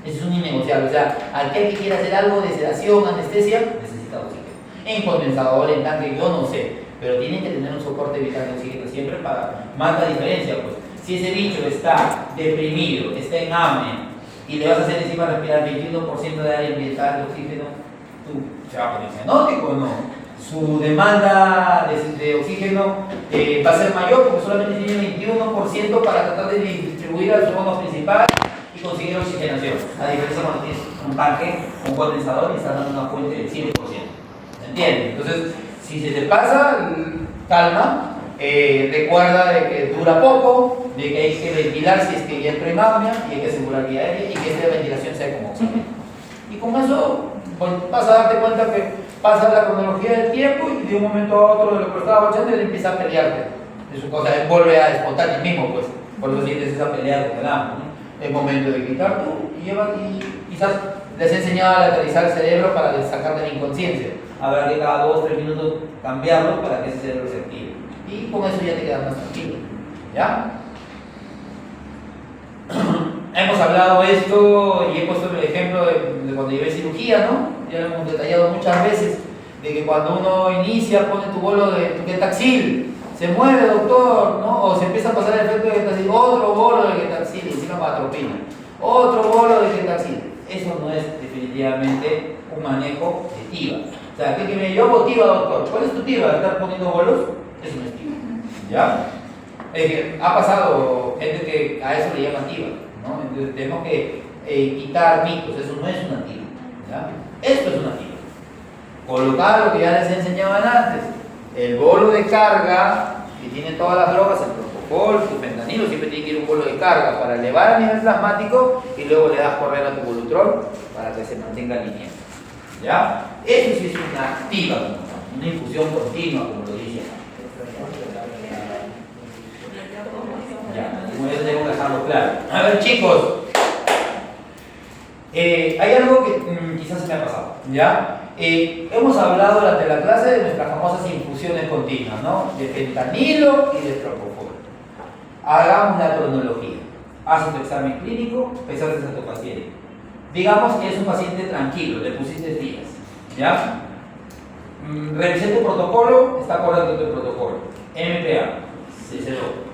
Es un innegociable. O sea, aquel que quiera hacer algo de sedación, anestesia, necesita oxígeno. En condensador, en tanque, yo no sé. Pero tienen que tener un soporte vital de oxígeno siempre para marcar diferencia, pues. Si ese bicho está deprimido, está en apnea y le vas a hacer encima respirar 21% de área ambiental de oxígeno, tú se va a poner cianótico o no. Su demanda de oxígeno va a ser mayor porque solamente tiene 21% para tratar de distribuir al órgano principal y conseguir oxigenación. A diferencia cuando tienes un tanque, un condensador y estás dando una fuente del 100%. ¿Entiendes? Entonces, si se te pasa, calma. Recuerda de que dura poco, de que hay que ventilar si es que ya entra en apnea y hay que asegurar vía aérea y que esta ventilación sea con oxígeno. Y con eso pues, vas a darte cuenta que pasa la cronología del tiempo y de un momento a otro de lo que estaba escuchando él empieza a pelearte. Es su cosa, él vuelve a despontar el mismo, pues, por lo sientes esa pelea con el amo, ¿no? Es momento de quitar tú y quizás les he enseñado a lateralizar el cerebro para sacar de la inconsciencia. Habrá que cada 2 o 3 minutos cambiarlo para que ese cerebro se active. Y con eso ya te quedas más tranquilo. ¿Ya? Hemos hablado esto y he puesto el ejemplo de cuando llevé cirugía, ¿no? Ya lo hemos detallado muchas veces, de que cuando uno inicia, pone tu bolo de Getaxil, se muere, doctor, ¿no? O se empieza a pasar el efecto de Getaxil, otro bolo de Getaxil, y encima con atropina, otro bolo de Getaxil. Eso no es definitivamente un manejo de TIVA. O sea, ¿qué me yo hago TIVA, doctor? ¿Cuál es tu TIVA? ¿Estar poniendo bolos? Eso no es TIVA. ¿Ya? Ha pasado gente que a eso le llama TIVA, ¿no? Entonces tenemos que quitar mitos, eso no es una TIVA, ¿ya? Esto es una TIVA. Colocar lo que ya les enseñaban antes, el bolo de carga, que tiene todas las drogas, el propofol, el fentanilo, siempre tiene que ir un bolo de carga para elevar el nivel plasmático y luego le das correr a tu volutrol para que se mantenga alineado, ¿ya? Eso sí es una TIVA, una infusión continua, como lo dije. Ya, como eso tengo que dejarlo claro. A ver, chicos, hay algo que quizás se me ha pasado, ¿ya? Hemos hablado durante la clase de nuestras famosas infusiones continuas, ¿no? De fentanilo y de propofol. Hagamos la cronología. Haces tu examen clínico, pesaste a tu paciente. Digamos que es un paciente tranquilo, le pusiste días, ¿ya? revisé tu protocolo, está correcto tu protocolo. MPA, se cerró.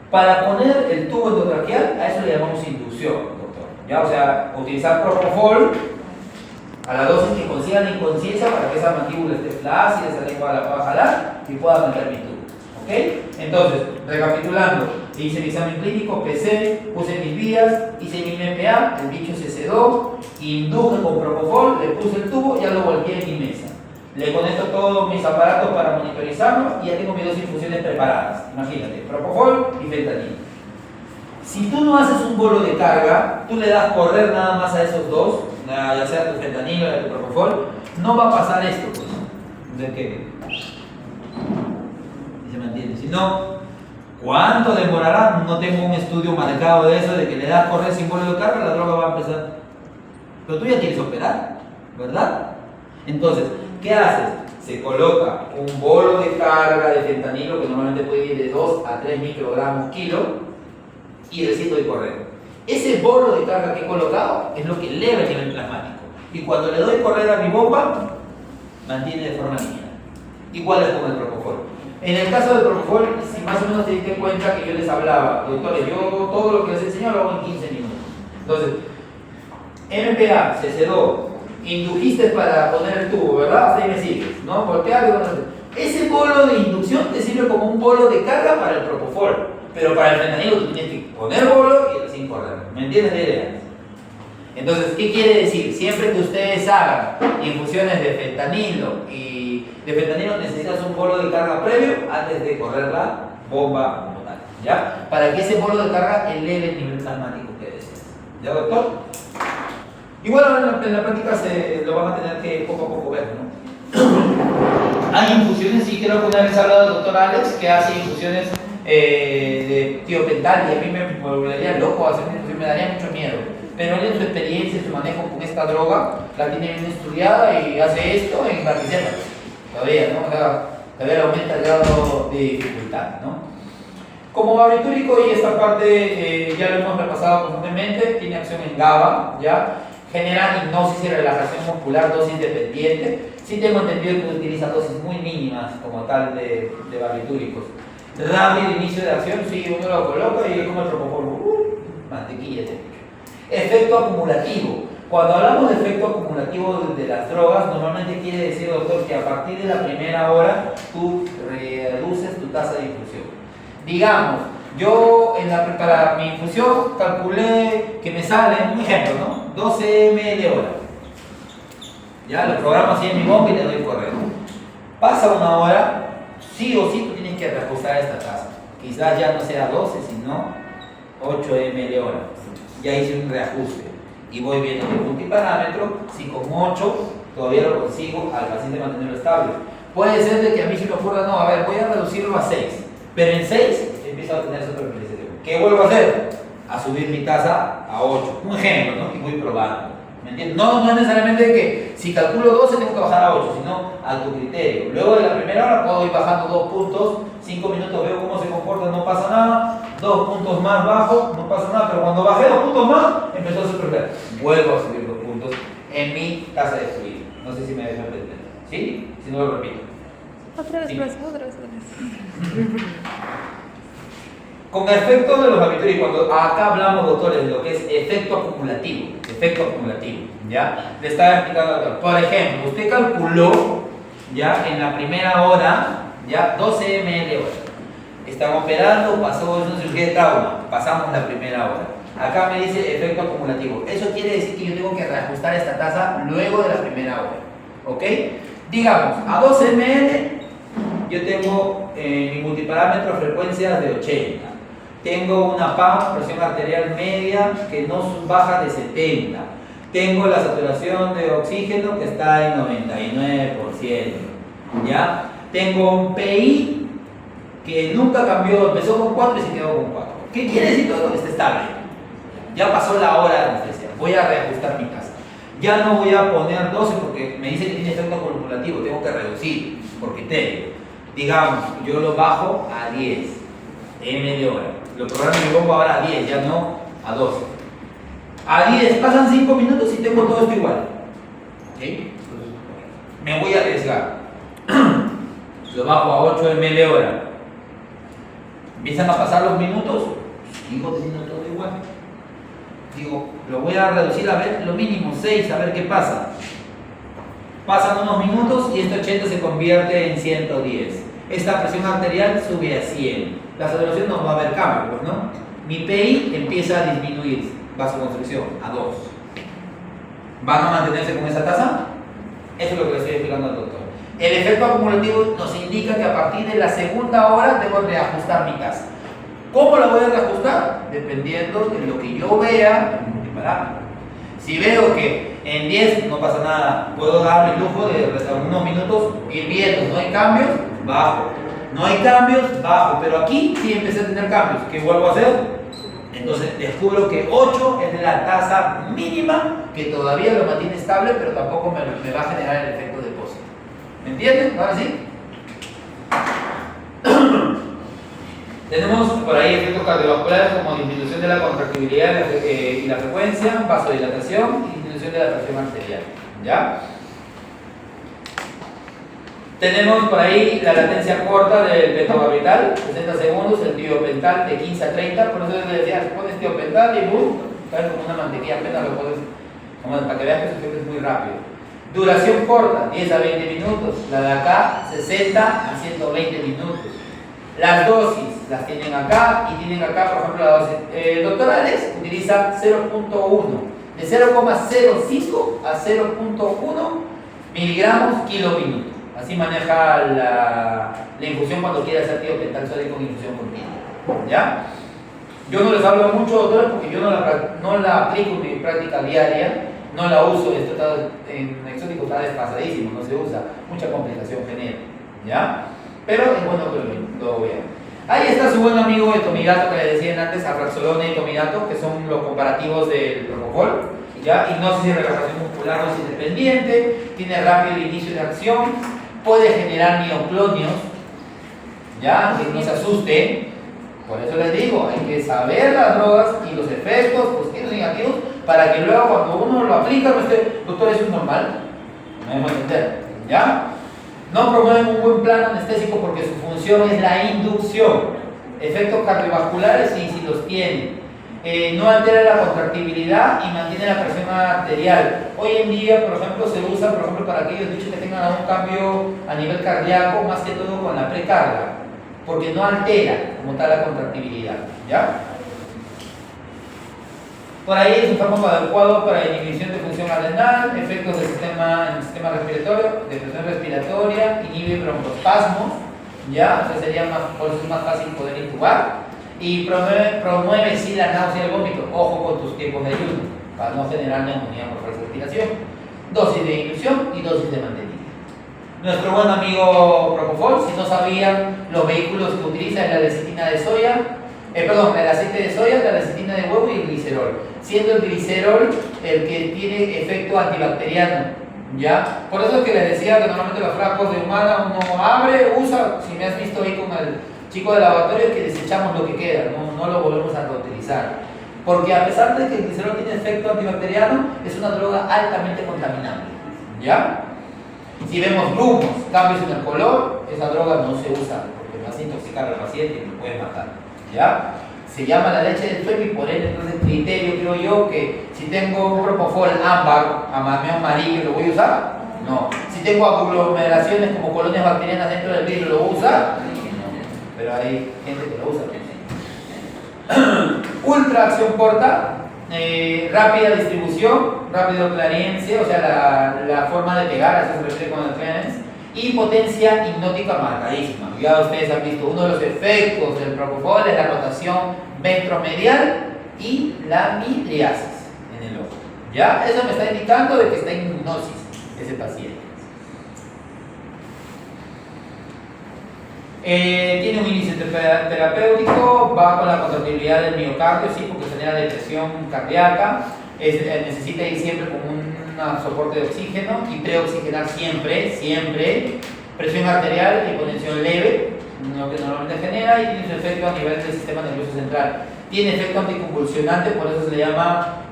Para poner el tubo endotraqueal, a eso le llamamos inducción, doctor. ¿Ya? O sea, utilizar propofol a la dosis que consigan en conciencia para que esa mandíbula esté flácida, esa lengua la pueda jalar y pueda meter mi tubo. ¿Ok? Entonces, recapitulando, hice mi examen clínico, pesé, puse mis vías, hice mi MPA, el bicho se sedó, induje con propofol, le puse el tubo, ya lo volví en mi mesa. Le conecto todos mis aparatos para monitorizarlo y ya tengo mis 2 infusiones preparadas. Imagínate, propofol y fentanilo. Si tú no haces un bolo de carga, tú le das correr nada más a esos dos, ya sea tu fentanilo o tu propofol, no va a pasar esto, pues. ¿De qué? ¿Se me entiende? Si no, ¿cuánto demorará? No tengo un estudio marcado de eso, de que le das correr sin bolo de carga, la droga va a empezar. Pero tú ya quieres operar, ¿verdad? Entonces, ¿qué haces? Se coloca un bolo de carga de fentanilo que normalmente puede ir de 2 a 3 microgramos kilo y recién doy correr. Ese bolo de carga que he colocado es lo que eleva el nivel plasmático. Y cuando le doy correr a mi bomba, mantiene de forma lineal. Igual es con el propofol. En el caso del propofol, si más o menos te diste cuenta que yo les hablaba, doctores, yo todo lo que les enseño lo hago en 15 minutos. Entonces, MPA, se sedó, indujiste para poner el tubo, ¿verdad? Así me sigues, ¿no? Ese bolo de inducción te sirve como un bolo de carga para el propofol, pero para el fentanilo tú tienes que poner bolo y recién correr. ¿Me entiendes la idea? Entonces, ¿qué quiere decir? Siempre que ustedes hagan infusiones de fentanilo y de fentanilo necesitas un bolo de carga previo antes de correr la bomba como tal, ¿ya? Para que ese bolo de carga eleve el nivel plasmático que deseas. ¿Ya, doctor? Igual ahora en la práctica lo van a tener que poco a poco ver, ¿no? Hay infusiones, sí, creo que una vez ha hablado el doctor Alex, que hace infusiones de tiopental, y a mí me volvería loco hacer una infusión, me daría mucho miedo. Pero él en su experiencia, su manejo con esta droga, la tiene bien estudiada y hace esto en Barquisimeto. Todavía, ¿no? Todavía le aumenta el grado de dificultad, ¿no? Como barbitúrico, y esta parte ya lo hemos repasado constantemente, tiene acción en GABA, ¿ya? Genera hipnosis y relajación muscular, dosis dependiente. Sí tengo entendido que utiliza dosis muy mínimas como tal de barbitúricos. Rápido inicio de acción, sí, uno lo coloca y es como el propofol, mantequilla. Efecto acumulativo. Cuando hablamos de efecto acumulativo de las drogas, normalmente quiere decir, doctor, que a partir de la primera hora tú reduces tu tasa de infusión. Digamos, yo para mi infusión calculé que me sale, un ejemplo, ¿no? 12 ml hora. Ya lo programo así en mi bomba y le doy correr. Pasa una hora, sí o sí tú tienes que reajustar esta tasa. Quizás ya no sea 12, sino 8 ml hora. Ya hice un reajuste y voy viendo el multiparámetro. Si con 8 todavía lo consigo, al paciente mantenerlo estable. Puede ser de que a mí se me ocurra, no, a ver, voy a reducirlo a 6, pero en 6 empiezo a tener supermilicetemia. ¿Qué vuelvo a hacer? A subir mi tasa a 8. Un ejemplo, ¿no? Y voy probando. ¿Me entiendes? No es necesariamente que si calculo 12 tengo que bajar a 8, sino a tu criterio. Luego de la primera hora puedo ir bajando 2 puntos, 5 minutos veo cómo se comporta, no pasa nada, 2 puntos más bajo, no pasa nada, pero cuando bajé 2 puntos más, empezó a superar. Vuelvo a subir 2 puntos en mi tasa de fluido. No sé si me dejo entender. ¿Sí? Si no lo repito. Otra vez, Sí. otra vez. Con efecto de los barbitúricos, cuando acá hablamos, doctores, de lo que es efecto acumulativo, ¿ya? Le estaba explicando al doctor. Por ejemplo, usted calculó, ya, en la primera hora, ya, 12 ml hora. Están operando, pasó una cirugía de trauma, pasamos la primera hora. Acá me dice efecto acumulativo. Eso quiere decir que yo tengo que reajustar esta tasa luego de la primera hora, ¿ok? Digamos, a 12 ml yo tengo mi multiparámetro frecuencias de 80. Tengo una PAM, presión arterial media, que no baja de 70. Tengo la saturación de oxígeno que está en 99%. ¿Ya? Tengo un PI que nunca cambió, empezó con 4 y se quedó con 4. ¿Qué quiere decir todo esto? Está estable. Ya pasó la hora de anestesia. Voy a reajustar mi tasa. Ya no voy a poner 12 porque me dice que tiene efecto acumulativo. Tengo que reducir por criterio. Digamos, yo lo bajo a 10 ml hora. Lo programo y lo pongo ahora a 10, ya no a 12. A 10, pasan 5 minutos y tengo todo esto igual. ¿Ok? me voy a arriesgar. Lo bajo a 8 ml hora. Empiezan a pasar los minutos, sigo teniendo todo igual. Digo, lo voy a reducir a ver lo mínimo 6, a ver qué pasa. Pasan unos minutos y este 80 se convierte en 110. Esta presión arterial sube a 100. La saturación no va a haber cambio, pues, ¿no? Mi PI empieza a disminuir, vasoconstricción, a 2. ¿Van a mantenerse con esa tasa? Eso es lo que le estoy explicando al doctor. El efecto acumulativo nos indica que a partir de la segunda hora debo reajustar mi tasa. ¿Cómo la voy a reajustar? Dependiendo de lo que yo vea en mi parámetro. Si veo que en 10 no pasa nada, puedo darme el lujo de unos minutos ir viendo, no hay cambios, bajo. No hay cambios, bajo. Pero aquí sí empecé a tener cambios. ¿Qué vuelvo a hacer? Entonces descubro que 8 es la tasa mínima que todavía lo mantiene estable, pero tampoco me va a generar el efecto depósito. ¿Me entienden? Ahora sí. Tenemos por ahí efectos cardiovasculares como disminución de la contractibilidad y la frecuencia, vasodilatación y disminución de la presión arterial. ¿Ya? Tenemos por ahí la latencia corta del pentobarbital, 60 segundos, el tiopental de 15 a 30, por eso les decía, pones tiopental y boom, cae como una mantequilla, apenas lo pones, como para que veas que su efecto es muy rápido. Duración corta, 10 a 20 minutos, la de acá, 60 a 120 minutos. Las dosis las tienen acá y tienen acá, por ejemplo, la dosis. El doctor Alex utiliza 0.1, de 0.05 a 0.1 miligramos kilo minuto. Así maneja la infusión cuando quiere hacer tiopental sólido con infusión continua. ¿Ya? Yo no les hablo mucho, doctores, porque yo no la aplico en mi práctica diaria, no la uso, esto está, en exótico está desfasadísimo, no se usa, mucha complicación genera. ¿Ya? Pero es bueno que lo vean. Ahí está su buen amigo etomidato que le decían antes, apraxolona y etomidato, que son los comparativos del propofol. ¿Ya? Hipnosis y relajación muscular dosis dependiente, tiene rápido inicio de acción, puede generar mioclonios, ¿ya? Que no se asusten. Por eso les digo, hay que saber las drogas y los efectos positivos y negativos para que luego cuando uno lo aplica no esté, doctor, ¿eso es normal? No debemos entender, ¿ya? No promueven un buen plan anestésico porque su función es la inducción. Efectos cardiovasculares sí los tiene. No altera la contractibilidad y mantiene la presión arterial. Hoy en día, por ejemplo, se usa para aquellos bichos que tengan algún cambio a nivel cardíaco, más que todo con la precarga, porque no altera como tal la contractibilidad. ¿Ya? Por ahí es un fármaco adecuado para inhibición de función adrenal, efectos del en el sistema respiratorio, de presión respiratoria, inhibe broncoespasmos, ¿ya? O sea, sería por eso es más fácil poder intubar. Y promueve sí la náusea y el vómito. Ojo con tus tiempos de ayuno, para no generar neumonía por respiración. Dosis de inducción y dosis de mantenimiento. Nuestro buen amigo Propofol, si no sabían, los vehículos que utiliza es la lecitina de soya, el aceite de soya, la lecitina de huevo y el glicerol. Siendo el glicerol el que tiene efecto antibacteriano, ¿ya? Por eso es que les decía que normalmente los frascos de humana uno abre, usa, si me has visto ahí con el chico de laboratorio, es que desechamos lo que queda, no lo volvemos a reutilizar. Porque a pesar de que el glicerol tiene efecto antibacteriano, es una droga altamente contaminante, ¿ya? Si vemos grumos, cambios en el color, esa droga no se usa porque vas a intoxicar al paciente y lo puede matar, ¿ya? Se llama la leche del sueño y por él entonces criterio creo yo que si tengo un propofol ámbar, amarillo, ¿lo voy a usar? No. Si tengo aglomeraciones como colonias bacterianas dentro del vidrio, ¿lo voy a usar? No. Pero hay gente que lo usa. Ultra acción corta, rápida distribución, rápido clariencia, o sea la forma de pegar, a eso se refiere con el clearance, y potencia hipnótica marcadísima. Ya ustedes han visto, uno de los efectos del propofol es la rotación ventromedial y la midriasis en el ojo. ¿Ya? Eso me está indicando de que está en hipnosis ese paciente. Tiene un índice terapéutico, va con la contractibilidad del miocardio, sí, porque genera depresión cardíaca, necesita ir siempre con un soporte de oxígeno y preoxigenar siempre, presión arterial y hipotensión leve, lo que normalmente genera, y tiene su efecto a nivel del sistema nervioso central. Tiene efecto anticonvulsionante, por eso se le llama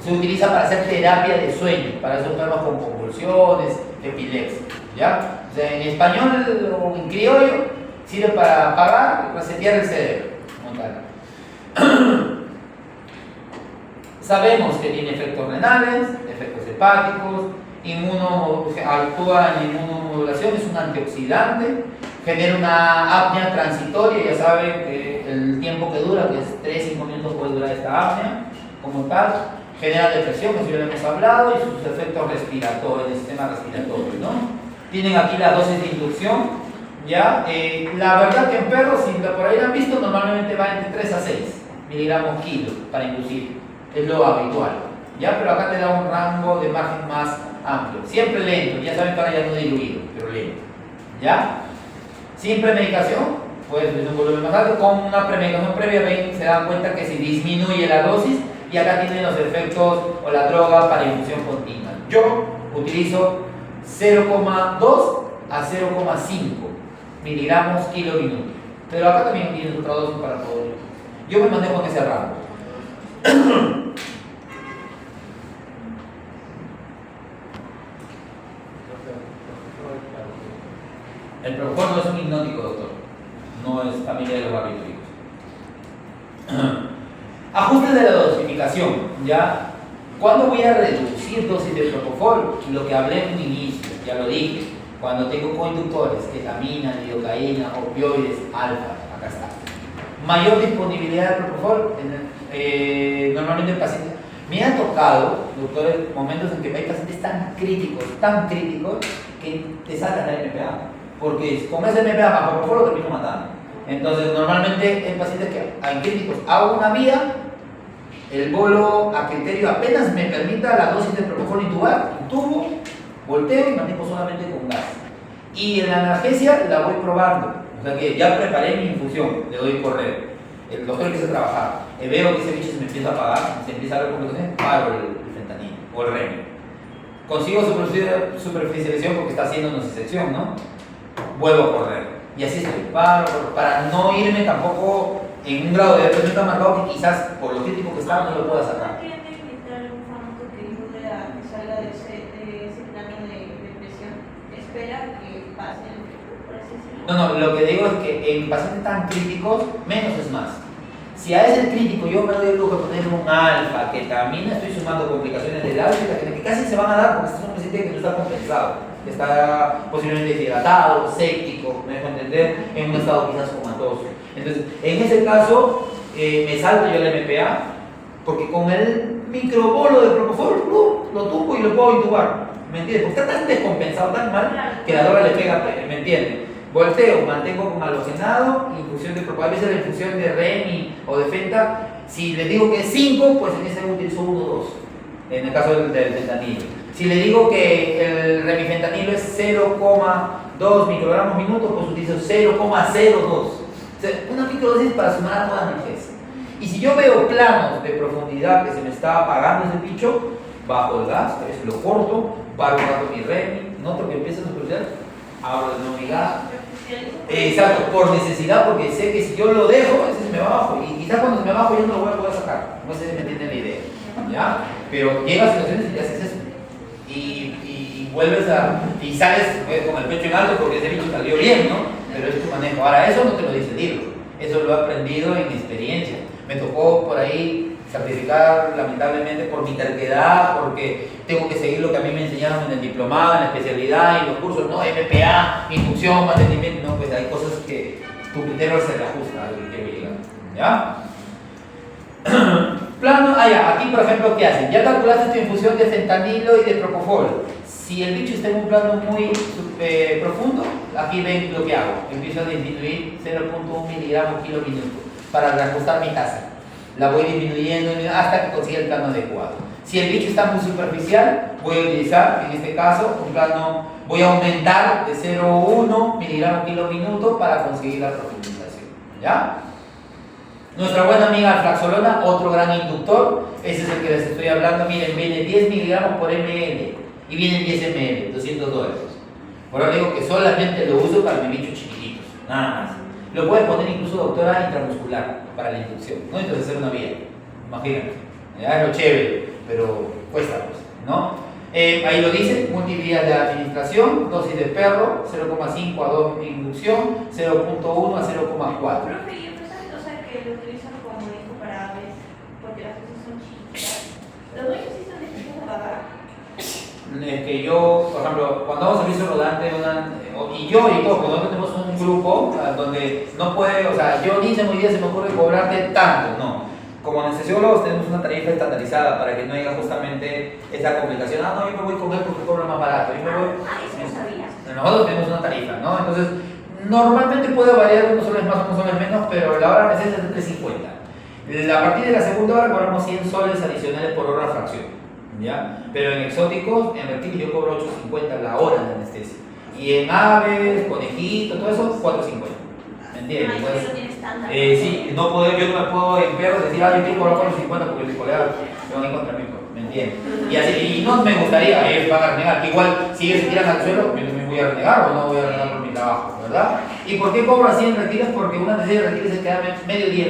Se utiliza para hacer terapia de sueño, para esos enfermos con convulsiones, epilepsia, ¿ya? O sea, en español o en criollo sirve para apagar, resetear el cerebro, como tal. Sabemos que tiene efectos renales, efectos hepáticos, actúa en inmunomodulación, es un antioxidante, genera una apnea transitoria, ya saben que el tiempo que dura, que es 3-5 minutos puede durar esta apnea, como tal, genera depresión, que ya lo hemos hablado, y sus efectos respiratorios, el sistema respiratorio, ¿no? Tienen aquí la dosis de inducción, ¿ya? La verdad que en perros, si por ahí lo han visto, normalmente va entre 3 a 6 miligramos kilo para inducir, es lo habitual, ¿ya? Pero acá te da un rango de margen más amplio, siempre lento, ya saben que ahora ya no diluido, pero lento, ¿ya? Sin premedicación, pues es un volumen más alto, con una premedicación previa, ven, se dan cuenta que se disminuye la dosis, y acá tienen los efectos o la droga para infusión continua. Yo utilizo 0,2 a 0,5 miligramos kilo minuto, pero acá también tienes otra dosis para todo. Yo me manejo en ese rango. El propofol no es un hipnótico, doctor, no es familia de los barbitúricos. Ajustes de la dosificación, ¿ya? ¿Cuándo voy a reducir dosis de propofol? Lo que hablé en un inicio, ya lo dije, cuando tengo coinductores, ketamina, lidocaína, opioides, alfa, acá está. Mayor disponibilidad de propofol, normalmente el paciente, me ha tocado, doctores, momentos en que hay pacientes tan críticos, que te sacan la MPA, porque con ese MPA más propofol lo termino matando. Entonces, normalmente en pacientes que hay críticos hago una vía, el bolo a criterio apenas me permita la dosis de propofol intubo, volteo y mantengo solamente con gas. Y en la analgesia la voy probando, o sea que ya preparé mi infusión, le doy correr. El doctor empieza a trabajar, veo que ese bicho se me empieza a apagar, se empieza a ver complicaciones, paro el fentanilo o el remi. Consigo superficialización porque está haciendo nocicepción, ¿no? Vuelvo a correr. Y así estoy, para no irme tampoco en un grado de depresión tan marcado que quizás por lo crítico que está no lo pueda sacar. ¿No tiene que quitar un fármaco que ayude a que salga de ese plano de depresión? Espera que pase el efecto, por así decirlo. No, lo que digo es que en pacientes tan críticos, menos es más. Si a ese crítico yo me doy el lujo de poner un alfa, ketamina, estoy sumando complicaciones del alfa que casi se van a dar porque este es un paciente que no está compensado, que está posiblemente deshidratado, séptico, me dejo entender, en un estado quizás comatoso. Entonces, en ese caso, me salto yo el MPA, porque con el microbolo de propofol lo tumbo y lo puedo intubar, ¿me entiendes? Porque está tan descompensado, tan mal, que la droga le pega, ¿me entiendes? Volteo, mantengo con halogenado, infusión de propofol, a veces la infusión de Remi o de Fenta, si le digo que es 5, pues en ese utilizo 1 o 2, en el caso del fentanilo. Si le digo que el remifentanilo es 0,2 microgramos minutos, pues utilizo 0,02. O sea, una microdosis para sumar a toda analgesia. Y si yo veo planos de profundidad que se me está apagando ese bicho, bajo el gas, eso lo corto, paro un rato mi remi, noto que empieza a superar, abro de nuevo mi gas. Exacto, por necesidad, porque sé que si yo lo dejo, ese se me va abajo. Y quizás cuando se me va abajo yo no lo voy a poder sacar. No sé si me entienden la idea. ¿Ya? Pero llega a situaciones y ya haces eso. Y vuelves y sales con el pecho en alto porque ese bicho salió bien, ¿no? Pero es tu manejo. Ahora, eso no te lo dice el libro, eso lo he aprendido en experiencia. Me tocó por ahí certificar, lamentablemente, por mi terquedad, porque tengo que seguir lo que a mí me enseñaron en el diplomado, en la especialidad y los cursos, ¿no? MPA, inducción, mantenimiento, no, pues hay cosas que tu criterio se le ajusta a lo que quiero llegar, ¿ya? Plano, ya, aquí por ejemplo, ¿qué hacen? Ya calculaste tu infusión de fentanilo y de propofol. Si el bicho está en un plano muy profundo, aquí ven lo que hago. Empiezo a disminuir 0,1 miligramos kilo minuto para reajustar mi tasa. La voy disminuyendo hasta que consiga el plano adecuado. Si el bicho está muy superficial, voy a utilizar, en este caso, un plano, voy a aumentar de 0,1 miligramos kilo minuto para conseguir la profundización. ¿Ya? Nuestra buena amiga alflaxolona, otro gran inductor, ese es el que les estoy hablando. Miren, viene 10 miligramos por ml y vienen 10 ml, $200. Por ahora digo que solamente lo uso para mis bichos chiquititos, nada más. Lo puede poner incluso doctora intramuscular para la inducción, no necesitas hacer una vía, imagínate, ya es lo chévere. pero cuesta, pues, ¿no? Ahí lo dice, multivías de administración, dosis de perro, 0,5 a 2 inducción, 0,1 a 0,4. Profe, y esa cosa que lo utilizan como hijo para aves, porque las cosas son chiquitas. ¿Los dueños sí están dispuestos a pagar? Es que yo, por ejemplo, cuando hago servicio rodante, y yo y todo, cuando nosotros tenemos un grupo donde no puede, o sea, yo ni hoy día se me ocurre cobrarte tanto, no. Como anestesiólogos tenemos una tarifa estandarizada para que no haya justamente esa complicación. Ah, no, yo me voy con él porque cobra más barato. Yo me voy. Eso no sabía. Nosotros tenemos una tarifa, ¿no? Entonces, normalmente puede variar unos soles más, unos soles menos, pero la hora anestesia es de 3.50. A partir de la segunda hora cobramos 100 soles adicionales por hora fracción, ¿ya? Pero en exóticos, en reptiles yo cobro 8.50 la hora de anestesia. Y en aves, conejitos, todo eso, 4.50. ¿Me entiendes? Ah, eso no tiene estándar. Sí, yo no me puedo en perros decir, yo quiero cobrar 4.50 porque mis colegas se van a ir contra mí, ¿me entiendes? Y así, y no me gustaría, ellos van a renegar. Igual, si ellos se tiran al suelo, yo también voy a renegar o no voy a renegar por mi trabajo, ¿verdad? ¿Y por qué cobro así en reptiles? Porque una anestesia de reptiles se queda medio día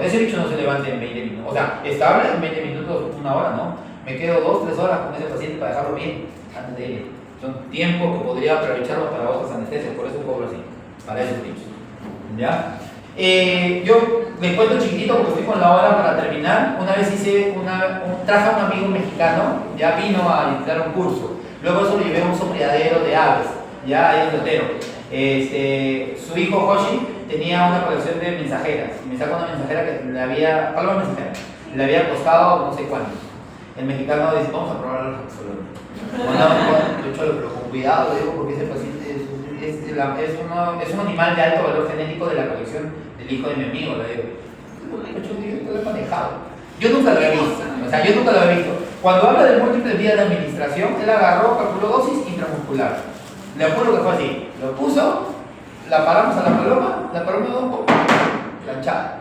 ese bicho no se levanta en 20 minutos, o sea, estable en 20 minutos, una hora, ¿no? Me quedo 2-3 horas con ese paciente para dejarlo bien antes de ir. Son tiempos que podría aprovecharlos para otras anestesias, por eso cobro así, para esos bichos. ¿Ya? Yo les cuento chiquitito porque estoy con la hora para terminar. Una vez traje a un amigo mexicano, ya vino a dictar un curso. Luego eso lo llevé a un sombreadero de aves, ya ahí en Lotero. Su hijo Hoshi tenía una colección de mensajeras. Y me sacó una mensajera que le había, paloma mensajera, le había costado no sé cuánto. El mexicano dice, vamos a probar la pero con cuidado, digo, porque ese paciente es un animal de alto valor genético de la colección del hijo de mi amigo, le digo. Yo lo he manejado. Yo nunca lo he visto, Cuando habla de múltiples vías de administración, él agarró, calculó dosis intramuscular. Le juro que fue así. Lo puso, la paramos a la paloma planchada.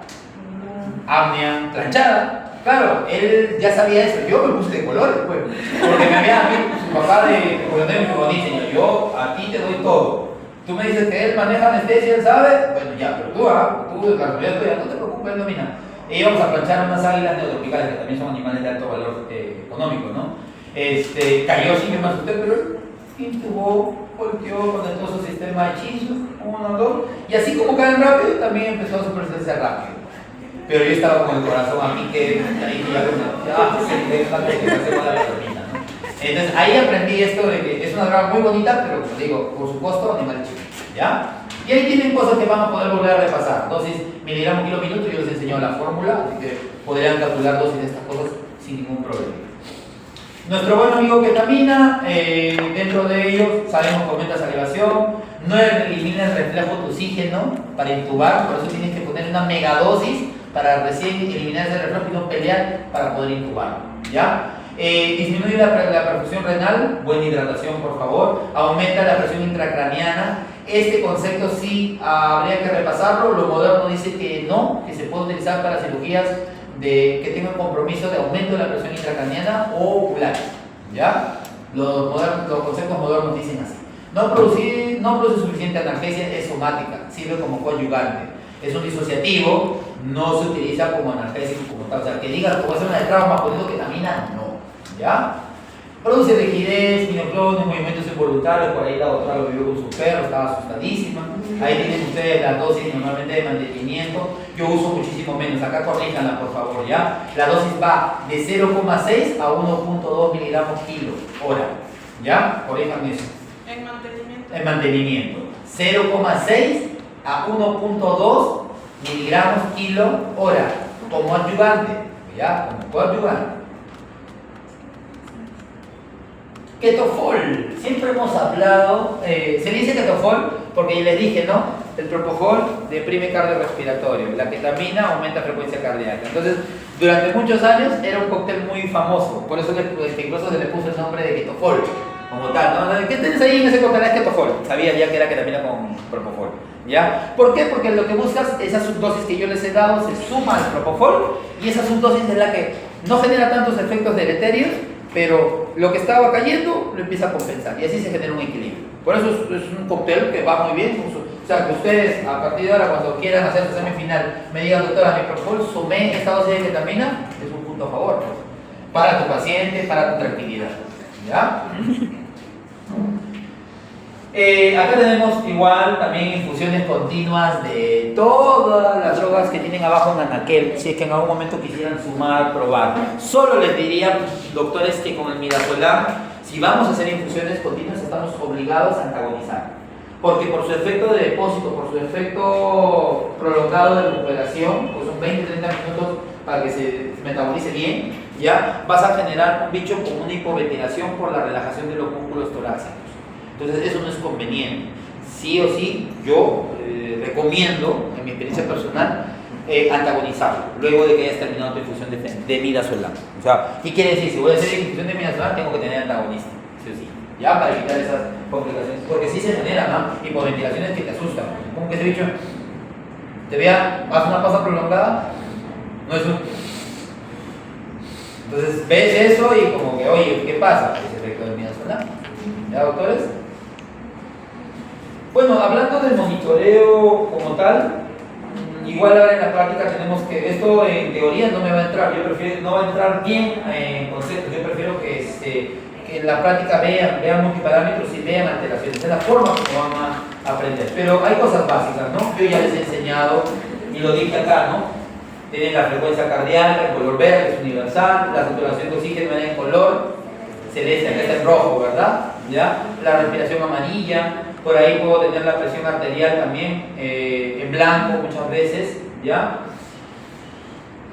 Apnea, planchada. Claro, él ya sabía eso. Yo me puse de colores, pues. Porque me había a mí, su papá de coronel me dice, yo a ti te doy todo. Tú me dices que él maneja anestesia, él sabe. Bueno, ya, pero tú, la realidad tuya, no te preocupes, él domina. Y íbamos a planchar unas águilas neotropicales, que también son animales de alto valor económico, ¿no? Cayó sin que me asusté, pero él intubó, volteó con todo su sistema de hechizos, 1, 2, y así como caen rápido, también empezó a superarse rápido. Pero yo estaba con el corazón aquí que entonces ahí aprendí esto de que es una droga muy bonita, pero como digo, por su costo, animal chico, ¿ya? Y ahí tienen cosas que van a poder volver a repasar. Dosis miligramos kilo minuto, yo les enseño la fórmula, así que podrían calcular dosis de estas cosas sin ningún problema. Nuestro buen amigo ketamina, dentro de ellos sabemos que aumenta salivación, no elimina el reflejo de oxígeno para intubar, por eso tienes que poner una megadosis para recién eliminar ese reflejo y no pelear para poder intubar, ¿ya? Disminuye la perfusión renal, buena hidratación por favor, aumenta la presión intracraniana. Este concepto sí habría que repasarlo, lo moderno dice que no, que se puede utilizar para cirugías que tengan compromiso de aumento de la presión intracraniana o oculares, ¿ya? Los conceptos modernos dicen así. No produce suficiente analgesia, es somática, sirve como coadyuvante. Es un disociativo, no se utiliza como analgésico como tal. O sea, que digas como es una de trauma, poniendo ketamina, no. ¿Ya? Produce rigidez, minoclones, movimientos involuntarios. Por ahí la doctora lo vio con su perro, estaba asustadísima. Ahí tienen ustedes la dosis normalmente de mantenimiento. Yo uso muchísimo menos. Acá corríjanla, por favor, ¿ya? La dosis va de 0,6 a 1,2 miligramos kilo hora. ¿Ya? Corrijan eso. En mantenimiento. En mantenimiento. 0,6 a 1,2 miligramos kilo hora como adyuvante, ¿ya? Como coadyuvante. Ketofol, siempre hemos hablado, se dice ketofol porque les dije, ¿no? El propofol deprime cardiorrespiratorio, la ketamina aumenta frecuencia cardíaca. Entonces, durante muchos años era un cóctel muy famoso, por eso incluso se le puso el nombre de ketofol, como tal, ¿no? ¿Qué tienes ahí en ese cóctel? Es ketofol. Sabía ya que era ketamina con propofol, ¿ya? ¿Por qué? Porque lo que buscas, esa subdosis que yo les he dado, se suma al propofol y esa subdosis es la que no genera tantos efectos deleterios, pero lo que estaba cayendo lo empieza a compensar y así se genera un equilibrio. Por eso es un cóctel que va muy bien. O sea, que ustedes a partir de ahora, cuando quieran hacer su examen final, me digan, doctora, mi propofol, sumé esta dosis de ketamina, es un punto a favor. para tu paciente, para tu tranquilidad. ¿Ya? Acá tenemos igual también infusiones continuas de todas las drogas que tienen abajo en anaquel, si es que en algún momento quisieran sumar, probar. Solo les diría, doctores, que con el midazolam, si vamos a hacer infusiones continuas, estamos obligados a antagonizar. Porque por su efecto de depósito, por su efecto prolongado de recuperación, pues son 20-30 minutos para que se metabolice bien, ya vas a generar un bicho con una hipoventilación por la relajación de los músculos torácicos. Entonces eso no es conveniente. Sí o sí, yo recomiendo, en mi experiencia personal, antagonizarlo, luego de que hayas terminado tu infusión de midazolam. O sea, ¿qué quiere decir? Si voy a hacer infusión de midazolam, tengo que tener antagonista, sí o sí, ya para evitar esas complicaciones. Porque sí se generan, ¿no?, hipoventilaciones que te asustan. Como que ese bicho te vea, haz una pausa prolongada, no es un... Entonces ves eso y como que, oye, ¿qué pasa? Es efecto del midazolam. ¿Ya, doctores? Bueno, hablando del monitoreo como tal, igual ahora en la práctica tenemos que, esto en teoría no me va a entrar, yo prefiero, no va a entrar bien en conceptos, yo prefiero que en la práctica vean multiparámetros y vean alteraciones, es la forma como van a aprender. Pero hay cosas básicas, ¿no? Yo ya les he enseñado y lo dije acá, ¿no? Tienen la frecuencia cardíaca en color verde, es universal, la saturación de oxígeno en color celeste, acá está en rojo, ¿verdad? ¿Ya? La respiración amarilla. Por ahí puedo tener la presión arterial también en blanco muchas veces, ¿ya?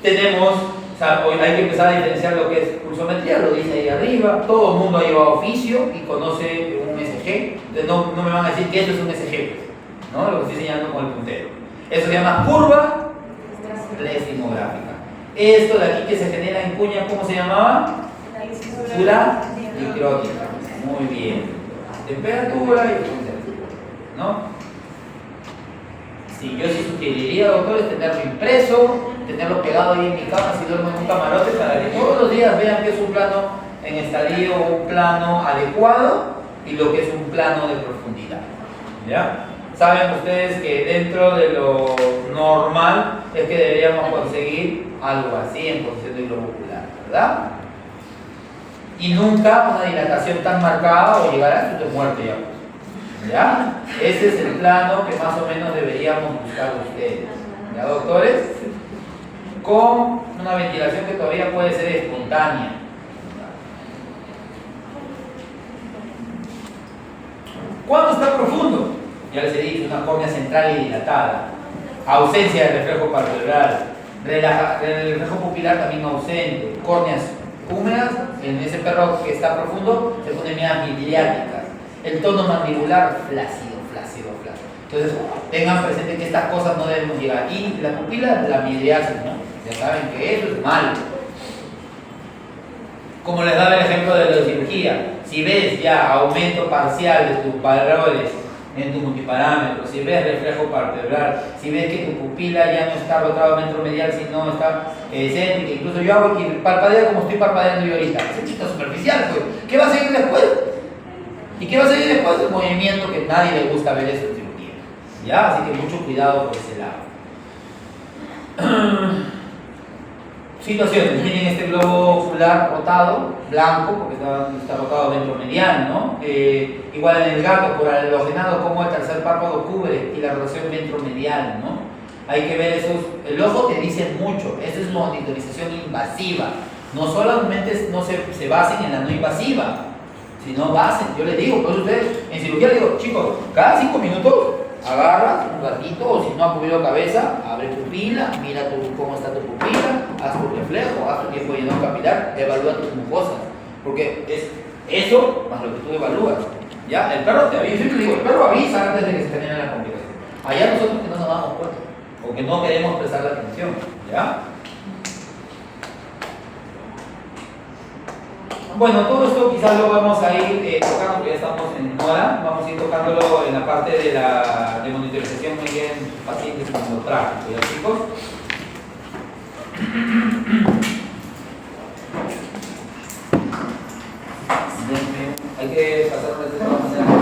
Tenemos, o sea, hoy hay que empezar a diferenciar lo que es pulsometría, lo dice ahí arriba. Todo el mundo ha llevado oficio y conoce un SG. Entonces no me van a decir que eso es un SG, ¿no? Lo que estoy señalando con el puntero. Eso se llama curva plestimográfica. Esto de aquí que se genera en cuña, ¿cómo se llamaba? Fisura dicrótica. Muy bien. Temperatura y ¿no? Sí, yo sí sugeriría, doctores, tenerlo impreso, tenerlo pegado ahí en mi cama si duermo en un camarote, para que todos los días vean que es un plano en estadio, un plano adecuado y lo que es un plano de profundidad. ¿Ya? Saben ustedes que dentro de lo normal es que deberíamos conseguir algo así en posición de globo ocular, ¿verdad? Y nunca una dilatación tan marcada o llegar a esto de muerte ya. ¿Ya? Ese es el plano que más o menos deberíamos buscar ustedes. ¿Ya, doctores? Con una ventilación que todavía puede ser espontánea. ¿Cuándo está profundo? Ya les he dicho, una córnea central y dilatada. Ausencia de reflejo palpebral. El reflejo pupilar también ausente. Córneas húmedas, en ese perro que está profundo se pone medias midriáticas. El tono mandibular flácido. Entonces, tengan presente que estas cosas no debemos llegar. Y la pupila, la midriasis, ¿no? Ya saben que eso es malo. Como les daba el ejemplo de la cirugía, si ves ya aumento parcial de tus valores en tu multiparámetro, si ves reflejo palpebral, si ves que tu pupila ya no está rotado ventromedial, sino está céntrica, incluso yo hago y parpadeo como estoy parpadeando yo ahorita, es chiste superficial, pues. ¿Qué va a seguir después? ¿Y qué va a seguir después? El movimiento que nadie le gusta ver eso en cirugía. ¿Ya? Así que mucho cuidado por ese lado. Situaciones, tienen este globo ocular rotado, blanco, porque está rotado ventromedial, ¿no? Igual en el gato, por halogenado, como el tercer párpado cubre y la rotación ventromedial, ¿no? Hay que ver esos, el ojo te dice mucho, esa es monitorización invasiva. No solamente no se basen en la no invasiva, sino basen, yo les digo, pues ustedes, en cirugía les digo, chicos, cada 5 minutos agarras un ratito, o si no has movido cabeza, abre pupila, mira cómo está tu pupila, haz tu reflejo, haz tu tiempo de llenado capilar, evalúa tus mucosas, porque es eso más lo que tú evalúas. ¿Ya? El perro te avisa, yo siempre digo, el perro avisa antes de que se genere la complicación. Allá nosotros que no nos damos cuenta, o que no queremos prestar la atención. ¿Ya? Bueno, todo esto quizás lo vamos a ir tocando, porque ya estamos en hora, vamos a ir tocándolo en la parte de monitorización en pacientes con tráfico, ¿ya, chicos? Hay que pasar una vez, vamos a hacer